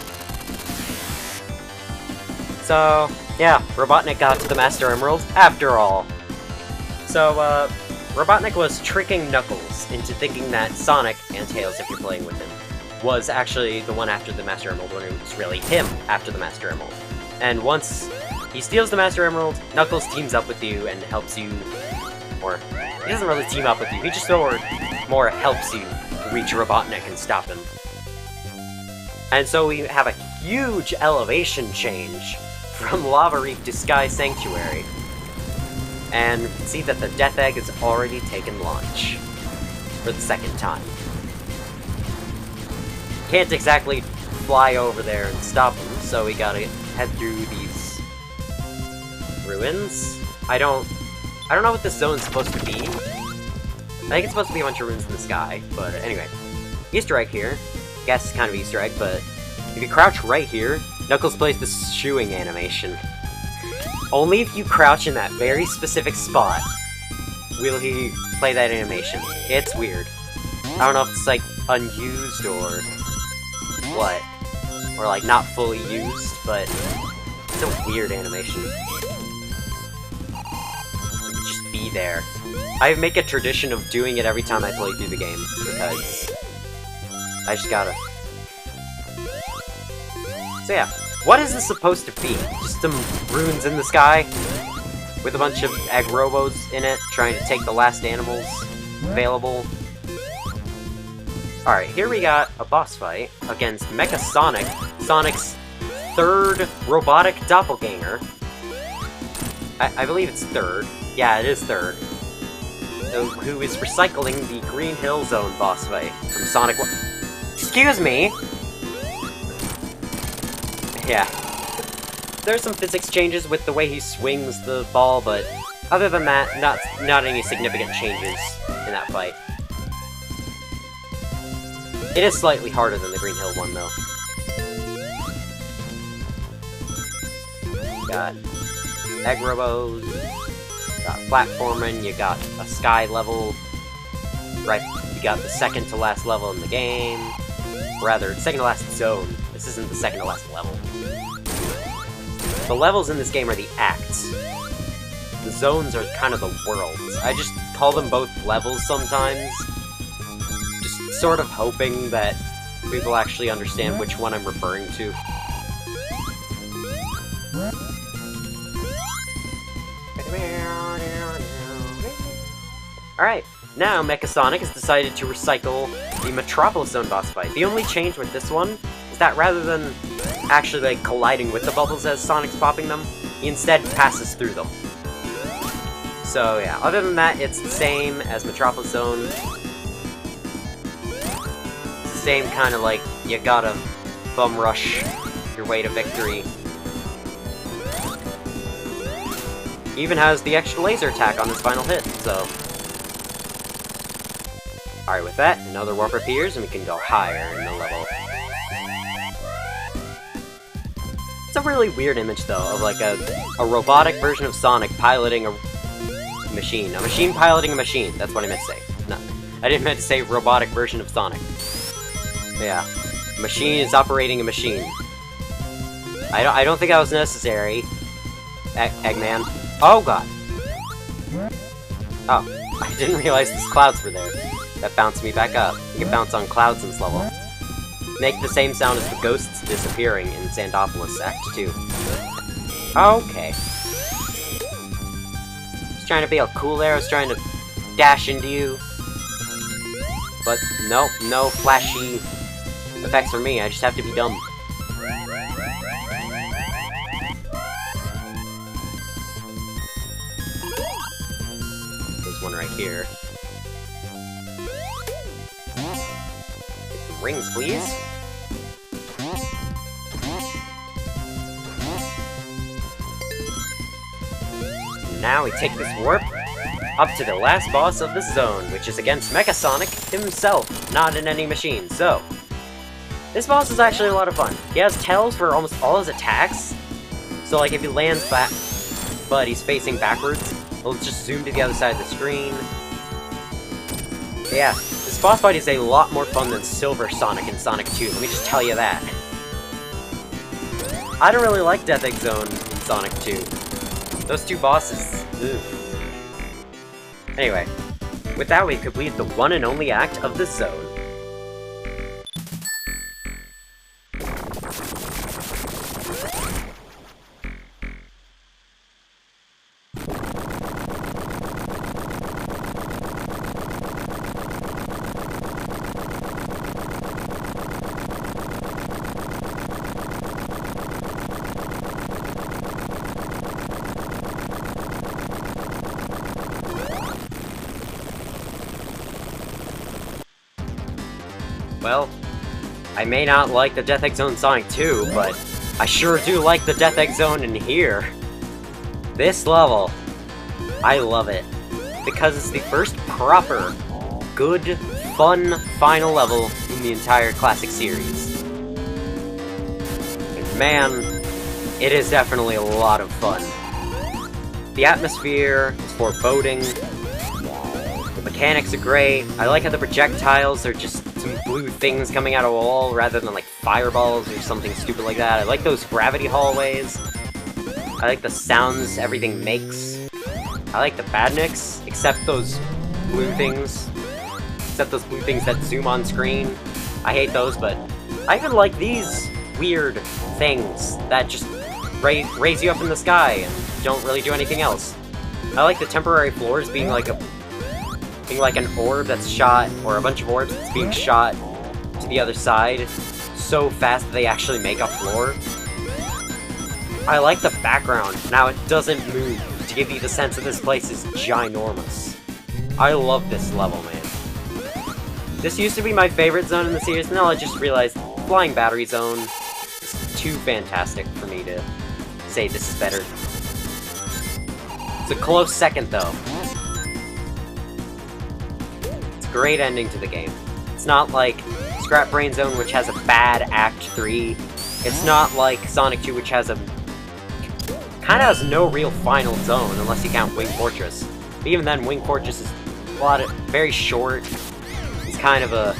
So, yeah, Robotnik got to the Master Emerald after all. So, Robotnik was tricking Knuckles into thinking that Sonic, and Tails if you're playing with him, was actually the one after the Master Emerald when it was really him after the Master Emerald. And once he steals the Master Emerald, Knuckles teams up with you and helps you, or he doesn't really team up with you, he just more helps you reach Robotnik and stop him. And so we have a huge elevation change from Lava Reef to Sky Sanctuary. And we can see that the Death Egg has already taken launch for the second time. Can't exactly fly over there and stop him, so we gotta head through these ruins. I don't know what this zone's supposed to be. I think it's supposed to be a bunch of ruins in the sky, but anyway. Easter egg here. I guess it's kind of Easter egg, but if you crouch right here, Knuckles plays this shooing animation. Only if you crouch in that very specific spot will he play that animation. It's weird. I don't know if it's like unused or what. Or like not fully used, but it's a weird animation. Just be there. I make a tradition of doing it every time I play through the game, because I just gotta. So yeah, what is this supposed to be? Just some ruins in the sky? With a bunch of egg robos in it, trying to take the last animals available? Alright, here we got a boss fight against Mecha Sonic, Sonic's third robotic doppelganger. I believe it's third. Yeah, it is third. Who is recycling the Green Hill Zone boss fight from Sonic 1. Excuse me! Yeah. There's some physics changes with the way he swings the ball, but other than that, not any significant changes in that fight. It is slightly harder than the Green Hill one, though. You got egg robos, you got platforming, you got a sky level, right? You got the second to last level in the game. Rather, second to last zone. This isn't the second to last level. The levels in this game are the acts. The zones are kind of the worlds. I just call them both levels sometimes. Just sort of hoping that people actually understand which one I'm referring to. Alright, now Mechasonic has decided to recycle the Metropolis Zone boss fight. The only change with this one is that rather than actually like colliding with the bubbles as Sonic's popping them, he instead passes through them. So yeah, other than that, it's the same as Metropolis Zone. It's the same kind of like, you gotta bum rush your way to victory. He even has the extra laser attack on his final hit, so... Alright, with that, another warp appears, and we can go higher in the level. It's a really weird image, though, of like a robotic version of Sonic piloting a machine. A machine piloting a machine, that's what I meant to say. No, I didn't meant to say robotic version of Sonic. Yeah, a machine is operating a machine. I don't think that was necessary. Eggman. Oh god! Oh, I didn't realize these clouds were there. That bounced me back up. You can bounce on clouds in this level. Make the same sound as the ghosts disappearing in Sandopolis Act 2. Okay. Just trying to be all cool there, I was trying to dash into you. But nope, no flashy effects for me, I just have to be dumb. There's one right here. Rings, please. Now we take this warp up to the last boss of the zone, which is against Mechasonic himself, not in any machine. So, this boss is actually a lot of fun. He has tails for almost all his attacks, so like if he lands back, but he's facing backwards, he'll just zoom to the other side of the screen. Yeah. This boss fight is a lot more fun than Silver Sonic in Sonic 2, let me just tell you that. I don't really like Death Egg Zone in Sonic 2. Those two bosses, ugh. Anyway, with that we complete the one and only act of the zone. Well, I may not like the Death Egg Zone in Sonic 2, but I sure do like the Death Egg Zone in here. This level, I love it, because it's the first proper, good, fun final level in the entire classic series. And man, it is definitely a lot of fun. The atmosphere is foreboding, the mechanics are great, I like how the projectiles are just some blue things coming out of a wall rather than like fireballs or something stupid like that. I like those gravity hallways. I like the sounds everything makes. I like the badniks, except those blue things. Except those blue things that zoom on screen. I hate those, but I even like these weird things that just raise you up in the sky and don't really do anything else. I like the temporary floors being like an orb that's shot, or a bunch of orbs that's being shot to the other side so fast that they actually make a floor. I like the background. Now it doesn't move to give you the sense that this place is ginormous. I love this level, man. This used to be my favorite zone in the series, and now I just realized Flying Battery Zone is too fantastic for me to say this is better. It's a close second, though. Great ending to the game. It's not like Scrap Brain Zone, which has a bad Act 3. It's not like Sonic 2, which has a... kinda has no real final zone, unless you count Wing Fortress. But even then, Wing Fortress is very short. It's kind of a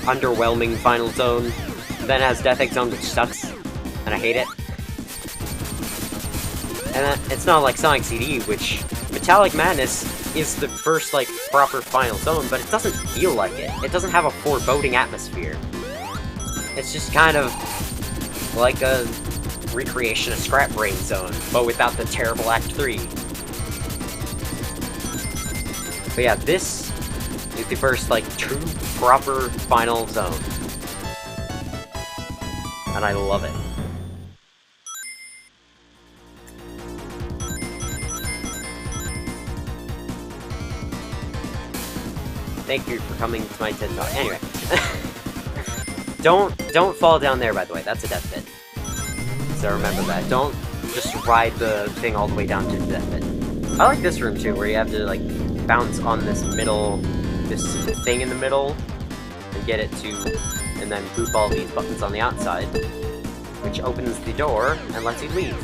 underwhelming final zone. Then it has Death Egg Zone, which sucks, and I hate it. And then, it's not like Sonic CD, which Metallic Madness is the first, like, proper final zone, but it doesn't feel like it. It doesn't have a foreboding atmosphere. It's just kind of like a recreation of Scrap Brain Zone, but without the terrible Act 3. But yeah, this is the first, like, true, proper final zone. And I love it. Thank you for coming to my TED Talk. Anyway. Don't fall down there, by the way. That's a death pit. So remember that. Don't just ride the thing all the way down to the death pit. I like this room, too, where you have to, like, bounce on this middle... this thing in the middle, and get it to... and then boop all these buttons on the outside, which opens the door and lets you leave.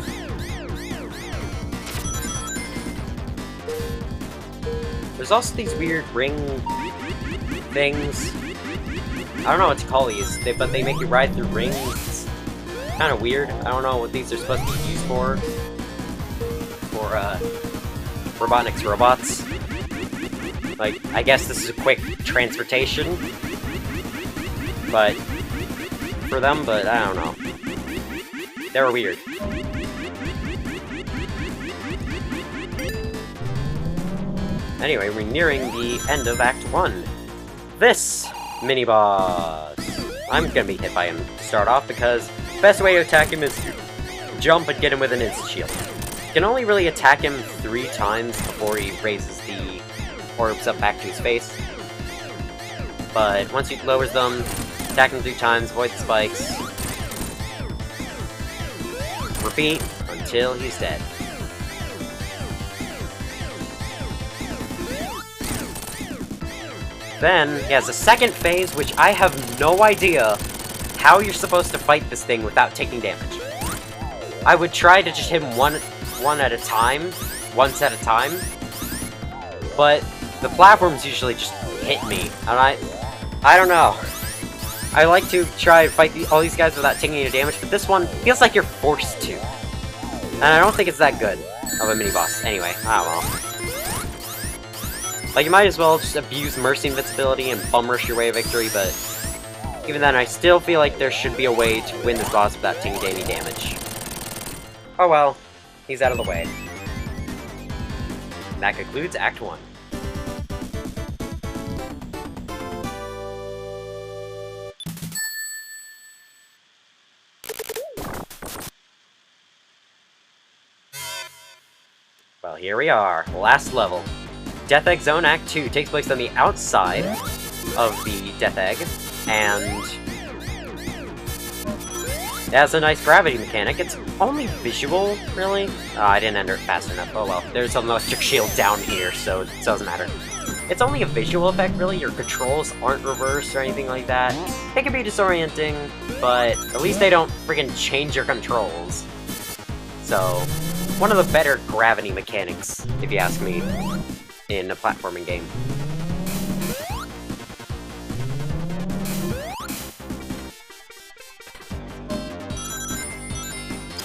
There's also these weird ring... things. I don't know what to call these, but they make you ride through rings. It's kind of weird. I don't know what these are supposed to be used for. For, Robotnik's robots. Like, I guess this is a quick transportation. But, for them, but I don't know. They were weird. Anyway, we're nearing the end of Act 1. This mini-boss. I'm gonna be hit by him to start off because the best way to attack him is to jump and get him with an instant shield. You can only really attack him 3 times before he raises the orbs up back to his face. But once he lowers them, attack him 3 times, avoid the spikes. Repeat until he's dead. Then, he has a second phase, which I have no idea how you're supposed to fight this thing without taking damage. I would try to just hit him one at a time, once at a time, but the platforms usually just hit me, and I don't know. I like to try to fight all these guys without taking any damage, but this one feels like you're forced to. And I don't think it's that good of a mini-boss. Anyway, I don't know. Like, you might as well just abuse Mercy Invincibility and bum rush your way to victory, but even then, I still feel like there should be a way to win this boss without taking any damage. Oh well, he's out of the way. And that concludes Act 1. Well, here we are, last level. Death Egg Zone Act 2 takes place on the outside of the Death Egg, and it has a nice gravity mechanic. It's only visual, really. Oh, I didn't enter it fast enough. Oh well, there's an electric shield down here, so it doesn't matter. It's only a visual effect, really. Your controls aren't reversed or anything like that. It can be disorienting, but at least they don't freaking change your controls. So, one of the better gravity mechanics, if you ask me, in a platforming game.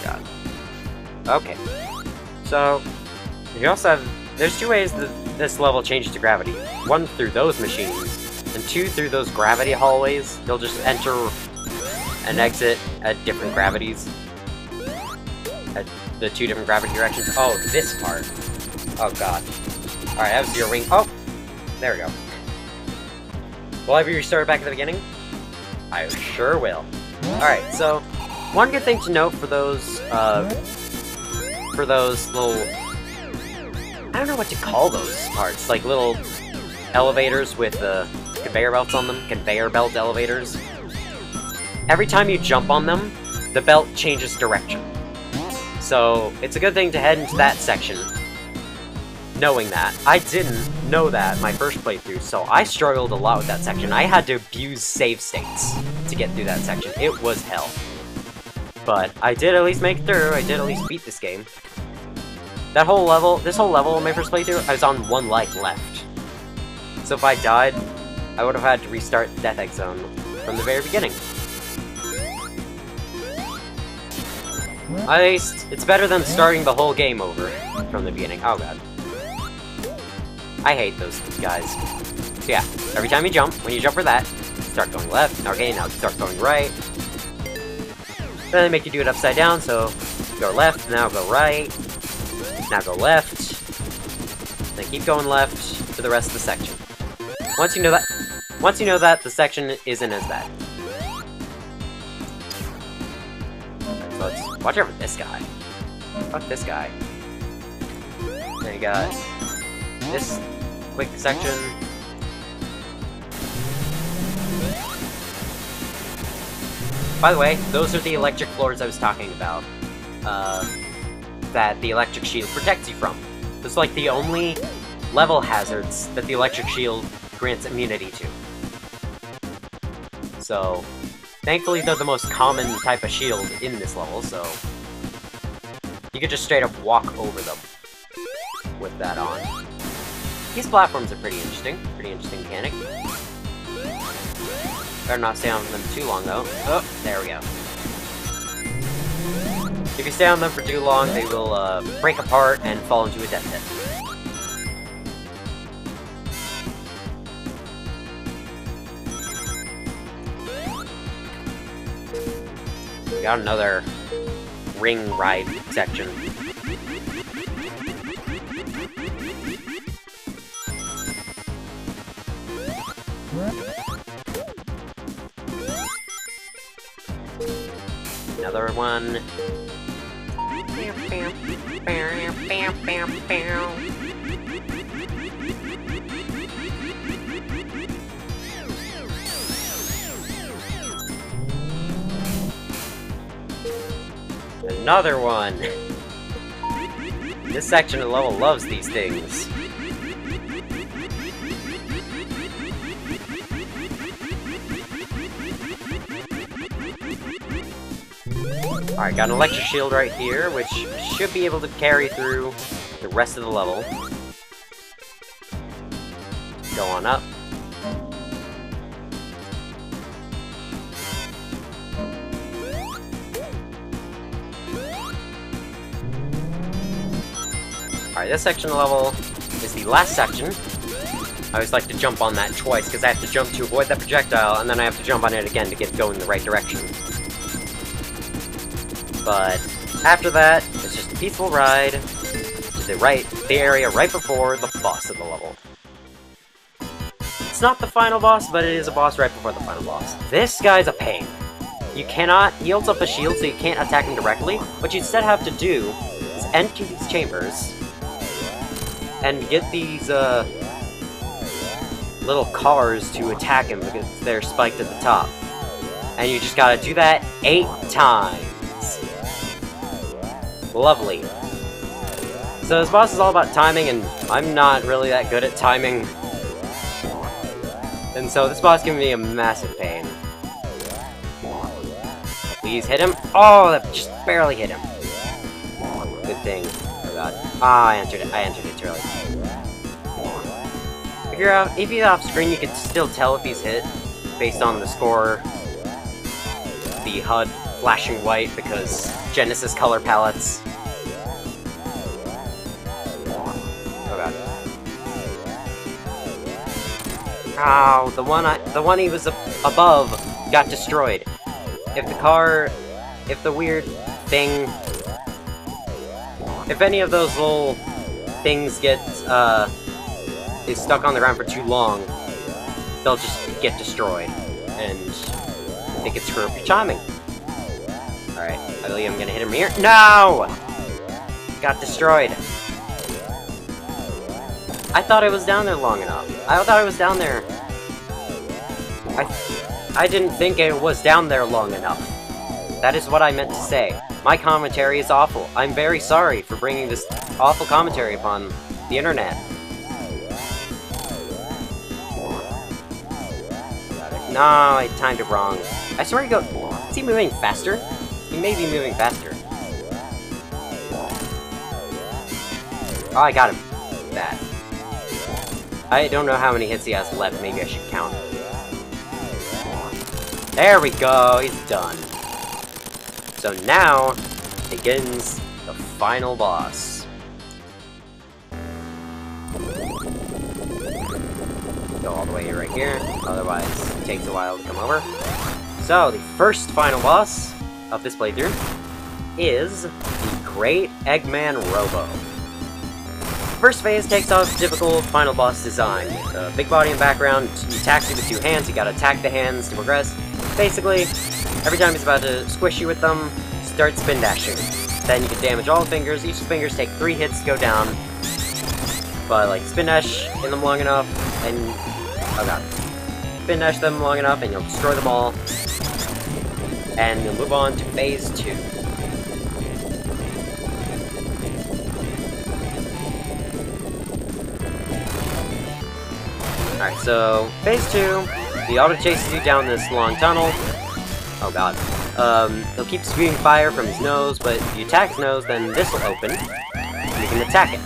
God. Okay. So, you also have... there's 2 ways that this level changes to gravity. 1 through those machines, and 2 through those gravity hallways. You'll just enter and exit at different gravities. At the 2 different gravity directions. Oh, this part. Oh god. Alright, I have 0 wing. Oh! There we go. Will I be restarted back at the beginning? I sure will. Alright, so, one good thing to note for those little... I don't know what to call those parts. Like little elevators with conveyor belts on them. Conveyor belt elevators. Every time you jump on them, the belt changes direction. So, it's a good thing to head into that section, knowing that. I didn't know that my first playthrough, so I struggled a lot with that section. I had to abuse save states to get through that section. It was hell. But I did at least make it through. I did at least beat this game. This whole level in my first playthrough, I was on 1 life left. So if I died, I would have had to restart the Death Egg Zone from the very beginning. At least, it's better than starting the whole game over from the beginning. Oh god. I hate those guys. So yeah, every time you jump, when you jump for that, start going left. Okay, now start going right. Then they make you do it upside down, so go left, now go right, now go left. Then keep going left for the rest of the section. Once you know that, the section isn't as bad. Alright, so let's watch out for this guy. Fuck this guy. Then you got this quick section. By the way, those are the electric floors I was talking about. That the electric shield protects you from. It's like the only level hazards that the electric shield grants immunity to. So, thankfully they're the most common type of shield in this level, so you could just straight up walk over them with that on. These platforms are pretty interesting mechanic. Better not stay on them too long though. Oh, there we go. If you stay on them for too long, they will break apart and fall into a death pit. We got another ring ride section. Another one. Another one! This section of the level loves these things. Alright, got an electric shield right here, which should be able to carry through the rest of the level. Go on up. Alright, this section of the level is the last section. I always like to jump on that twice, because I have to jump to avoid that projectile, and then I have to jump on it again to get it going in the right direction. But after that, it's just a peaceful ride to the area right before the boss of the level. It's not the final boss, but it is a boss right before the final boss. This guy's a pain. He holds up a shield so you can't attack him directly. What you instead have to do is enter these chambers and get these little cars to attack him because they're spiked at the top. And you just gotta do that 8 times. Lovely. So this boss is all about timing, and I'm not really that good at timing. And so this boss can be a massive pain. Please hit him. Oh, that just barely hit him. Good thing. Oh god. Ah, I entered it too early. If he's off screen, you can still tell if he's hit based on the score. The HUD flashing white because Genesis color palettes. Oh god. Ow, the one he was above got destroyed. If the weird thing, if any of those little things is stuck on the ground for too long, they'll just get destroyed, and they could screw up your timing. Alright, I believe I'm gonna hit him here. No! Got destroyed. I thought I was down there long enough. I thought I was down there. I didn't think it was down there long enough. That is what I meant to say. My commentary is awful. I'm very sorry for bringing this awful commentary upon the internet. No, I timed it wrong. I swear to go. Is he moving faster? He may be moving faster. Oh, I got him. Bad. I don't know how many hits he has left, maybe I should count. There we go, he's done. So now begins the final boss. Go all the way right here, otherwise it takes a while to come over. So the first final boss of this playthrough is the Great Eggman Robo. First phase takes off typical final boss design. With a big body and background, he attacks you with 2 hands, you gotta attack the hands to progress. Basically, every time he's about to squish you with them, start spin dashing. Then you can damage all the fingers, each fingers take 3 hits to go down. But like, spin dash in them long enough, and... oh god. Spin dash them long enough, and you'll destroy them all. And you'll move on to phase 2. Alright, so, phase 2, he auto-chases you down this long tunnel. Oh god. He'll keep spewing fire from his nose, but if you attack his nose, then this will open, and you can attack it.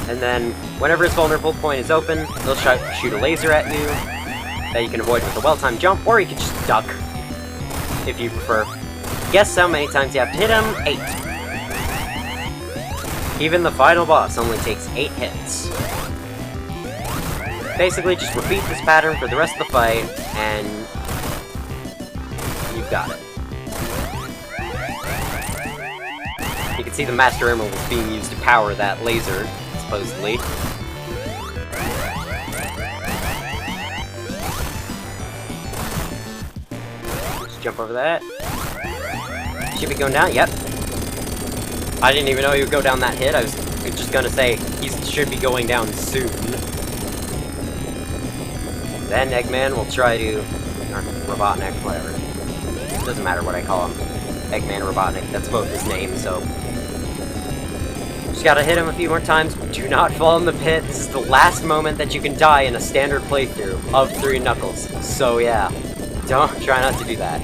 And then, whenever his vulnerable point is open, he'll shoot a laser at you, that you can avoid with a well-timed jump, or you can just duck, if you prefer. Guess how many times you have to hit him? 8. Even the final boss only takes 8 hits. Basically, just repeat this pattern for the rest of the fight, and you've got it. You can see the Master Emerald is being used to power that laser, supposedly. Just jump over that. Should be going down? Yep. I didn't even know he would go down that hit. I was just gonna say, he should be going down soon. Then Eggman will try to... or Robotnik, whatever. It doesn't matter what I call him. Eggman or Robotnik, that's both his names, so... just gotta hit him a few more times. Do not fall in the pit. This is the last moment that you can die in a standard playthrough of 3 Knuckles. So yeah, try not to do that.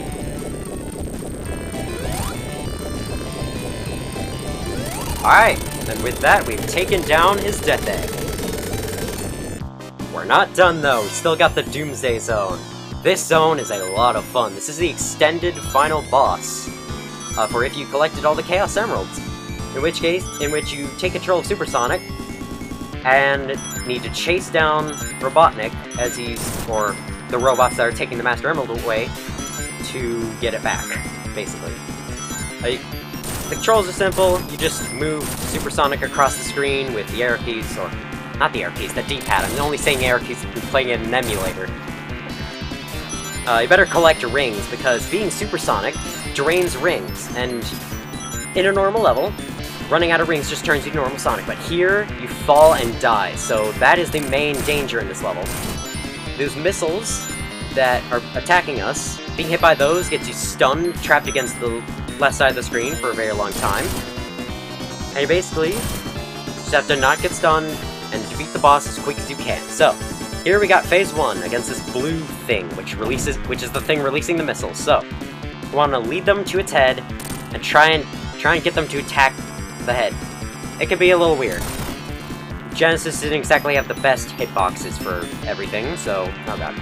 Alright, and with that, we've taken down his Death Egg. We're not done though, we still got the Doomsday Zone. This zone is a lot of fun. This is the extended final boss for if you collected all the Chaos Emeralds. In which you take control of Supersonic and need to chase down Robotnik as or the robots that are taking the Master Emerald away to get it back, basically. The controls are simple, you just move Supersonic across the screen with the arrow keys, or not the arrow keys, the D-pad. I'm only saying arrow keys if you're playing in an emulator. You better collect rings, because being Supersonic drains rings, and in a normal level, running out of rings just turns you to normal Sonic, but here, you fall and die, so that is the main danger in this level. Those missiles that are attacking us, being hit by those gets you stunned, trapped against the left side of the screen for a very long time. And you basically just have to not get stunned and defeat the boss as quick as you can. So, here we got phase 1 against this blue thing, which is the thing releasing the missiles. So, you want to lead them to its head and try and get them to attack the head. It can be a little weird. Genesis didn't exactly have the best hitboxes for everything, so oh god.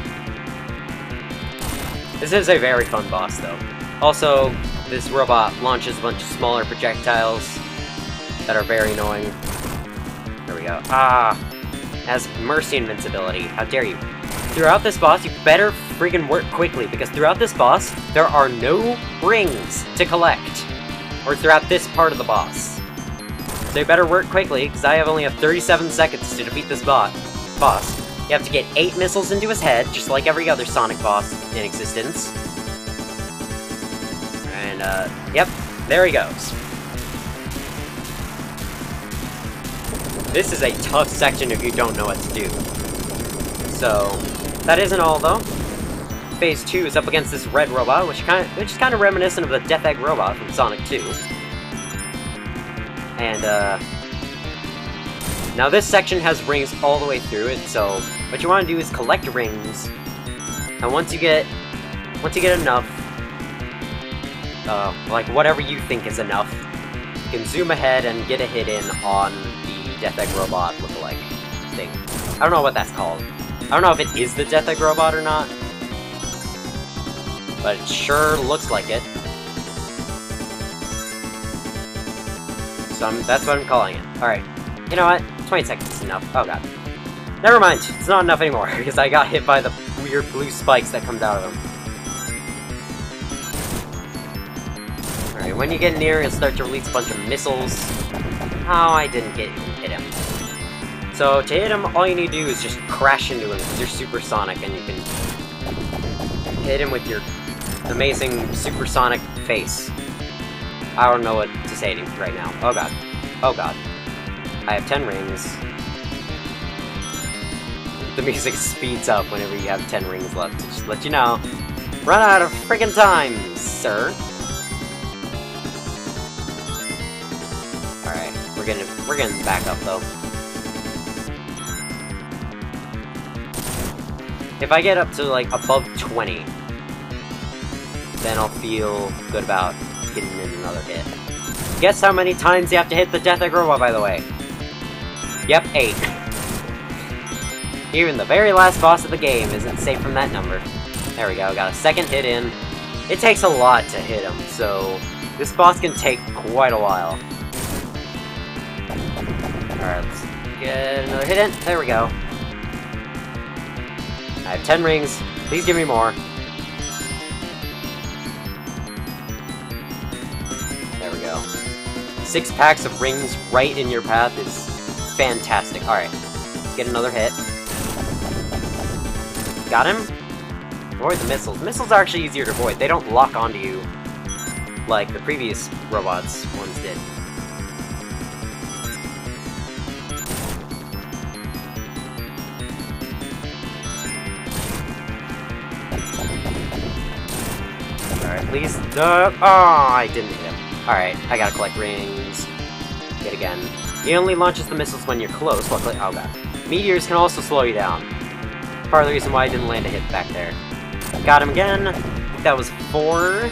This is a very fun boss, though. Also, this robot launches a bunch of smaller projectiles that are very annoying. There we go. Has Mercy invincibility. How dare you. Throughout this boss, you better friggin' work quickly, because throughout this boss, there are no rings to collect. Or throughout this part of the boss. So you better work quickly, because I only have 37 seconds to defeat this boss. You have to get 8 missiles into his head, just like every other Sonic boss in existence. And, yep, there he goes. This is a tough section if you don't know what to do. So, that isn't all, though. Phase 2 is up against this red robot, which is kind of reminiscent of the Death Egg robot from Sonic 2. And, now this section has rings all the way through it, so what you want to do is collect rings, and once you get enough, like whatever you think is enough, you can zoom ahead and get a hit in on the Death Egg robot lookalike. I don't know what that's called. I don't know if it is the Death Egg robot or not. But it sure looks like it. So that's what I'm calling it. Alright. You know what? 20 seconds is enough. Oh god. Never mind. It's not enough anymore, because I got hit by the weird blue spikes that comes out of them. Alright, when you get near, it'll start to release a bunch of missiles. Oh, I didn't hit him. So, to hit him, all you need to do is just crash into him, because you're supersonic, and you can hit him with your amazing supersonic face. I don't know what to say to you right now. Oh god. Oh god. I have 10 rings. The music speeds up whenever you have 10 rings left, to just let you know. Run out of friggin' time, sir. Alright, we're getting back up though. If I get up to like above 20, then I'll feel good about getting in another hit. Guess how many times you have to hit the Death Egg robot, by the way? Yep, 8. Even the very last boss of the game isn't safe from that number. There we go, got a second hit in. It takes a lot to hit him, so this boss can take quite a while. Alright, let's get another hit in. There we go. I have 10 rings. Please give me more. There we go. 6 packs of rings right in your path is fantastic. Alright, let's get another hit. Got him? Avoid the missiles. Missiles are actually easier to avoid. They don't lock onto you like the previous robots ones did. Alright, please. Oh, I didn't hit him. Alright, I gotta collect rings. Hit again. He only launches the missiles when you're close. Luckily, oh god. Meteors can also slow you down. Part of the reason why I didn't land a hit back there. Got him again. I think that was 4.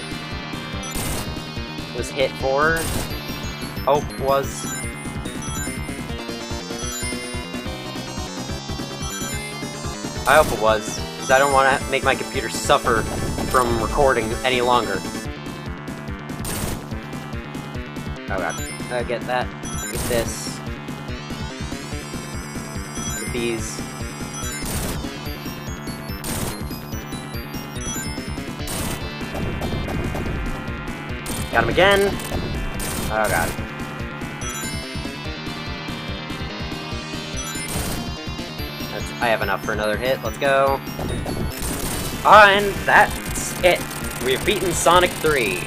It was hit 4. Hope was. I hope it was, because I don't want to make my computer suffer from recording any longer. Oh god. Get that. Get this. Get these. Got him again. Oh god. I have enough for another hit. Let's go. And that's it. We have beaten Sonic 3.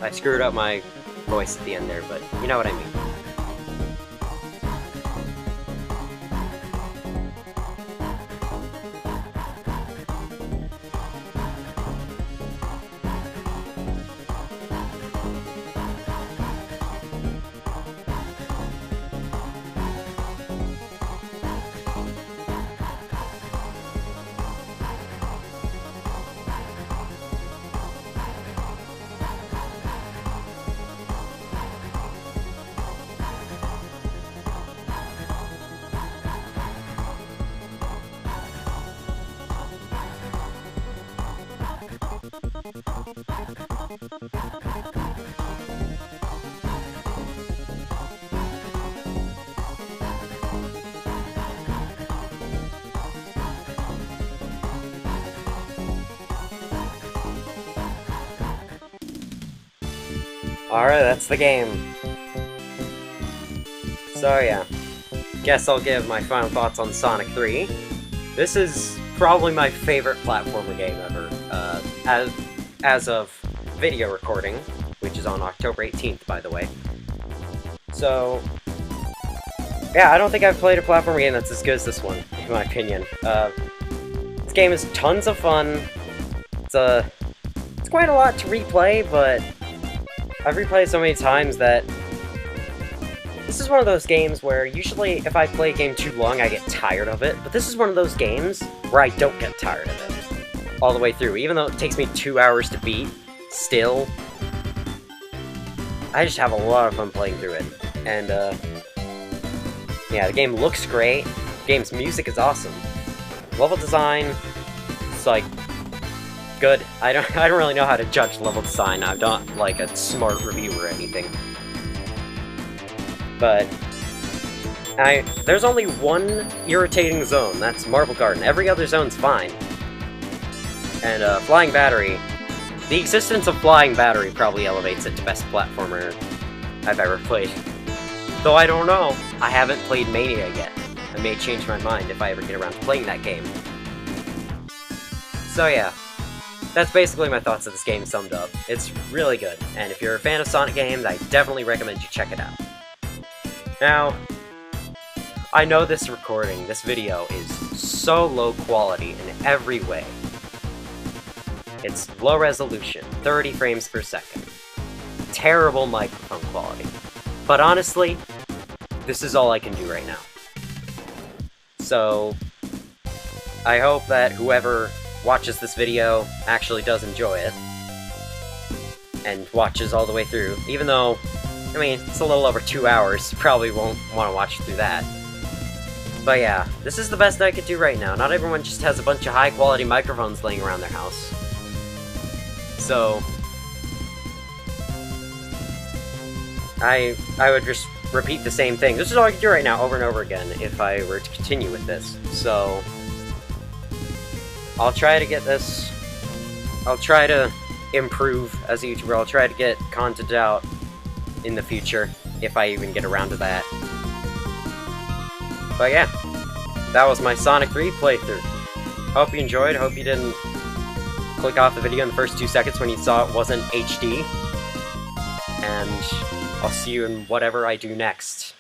I screwed up my voice at the end there, but you know what I mean. Alright, that's the game. So yeah, guess I'll give my final thoughts on Sonic 3. This is probably my favorite platformer game ever, as of video recording, which is on October 18th, by the way. So, yeah, I don't think I've played a platformer game that's as good as this one, in my opinion. This game is tons of fun. It's quite a lot to replay, but I've replayed so many times that this is one of those games where usually if I play a game too long, I get tired of it, but this is one of those games where I don't get tired of it all the way through. Even though it takes me 2 hours to beat, still, I just have a lot of fun playing through it. And, Yeah, the game looks great. The game's music is awesome. Level design, it's like good. I don't really know how to judge level design. I'm not like a smart reviewer or anything. But there's only one irritating zone. That's Marble Garden. Every other zone's fine. And Flying Battery. The existence of Flying Battery probably elevates it to best platformer I've ever played. Though I don't know. I haven't played Mania yet. I may change my mind if I ever get around to playing that game. So yeah, that's basically my thoughts of this game summed up. It's really good, and if you're a fan of Sonic games, I definitely recommend you check it out. Now, I know this video is so low quality in every way. It's low resolution, 30 frames per second. Terrible microphone quality. But honestly, this is all I can do right now. So, I hope that whoever watches this video actually does enjoy it, and watches all the way through, even though, I mean, it's a little over 2 hours, you probably won't want to watch through that. But yeah, this is the best I could do right now. Not everyone just has a bunch of high-quality microphones laying around their house. So, I would just repeat the same thing. This is all I can do right now, over and over again, if I were to continue with this. So, I'll try to get this. I'll try to improve as a YouTuber. I'll try to get content out in the future, if I even get around to that. But yeah, that was my Sonic 3 playthrough. Hope you enjoyed. Hope you didn't click off the video in the first 2 seconds when you saw it wasn't HD. And I'll see you in whatever I do next.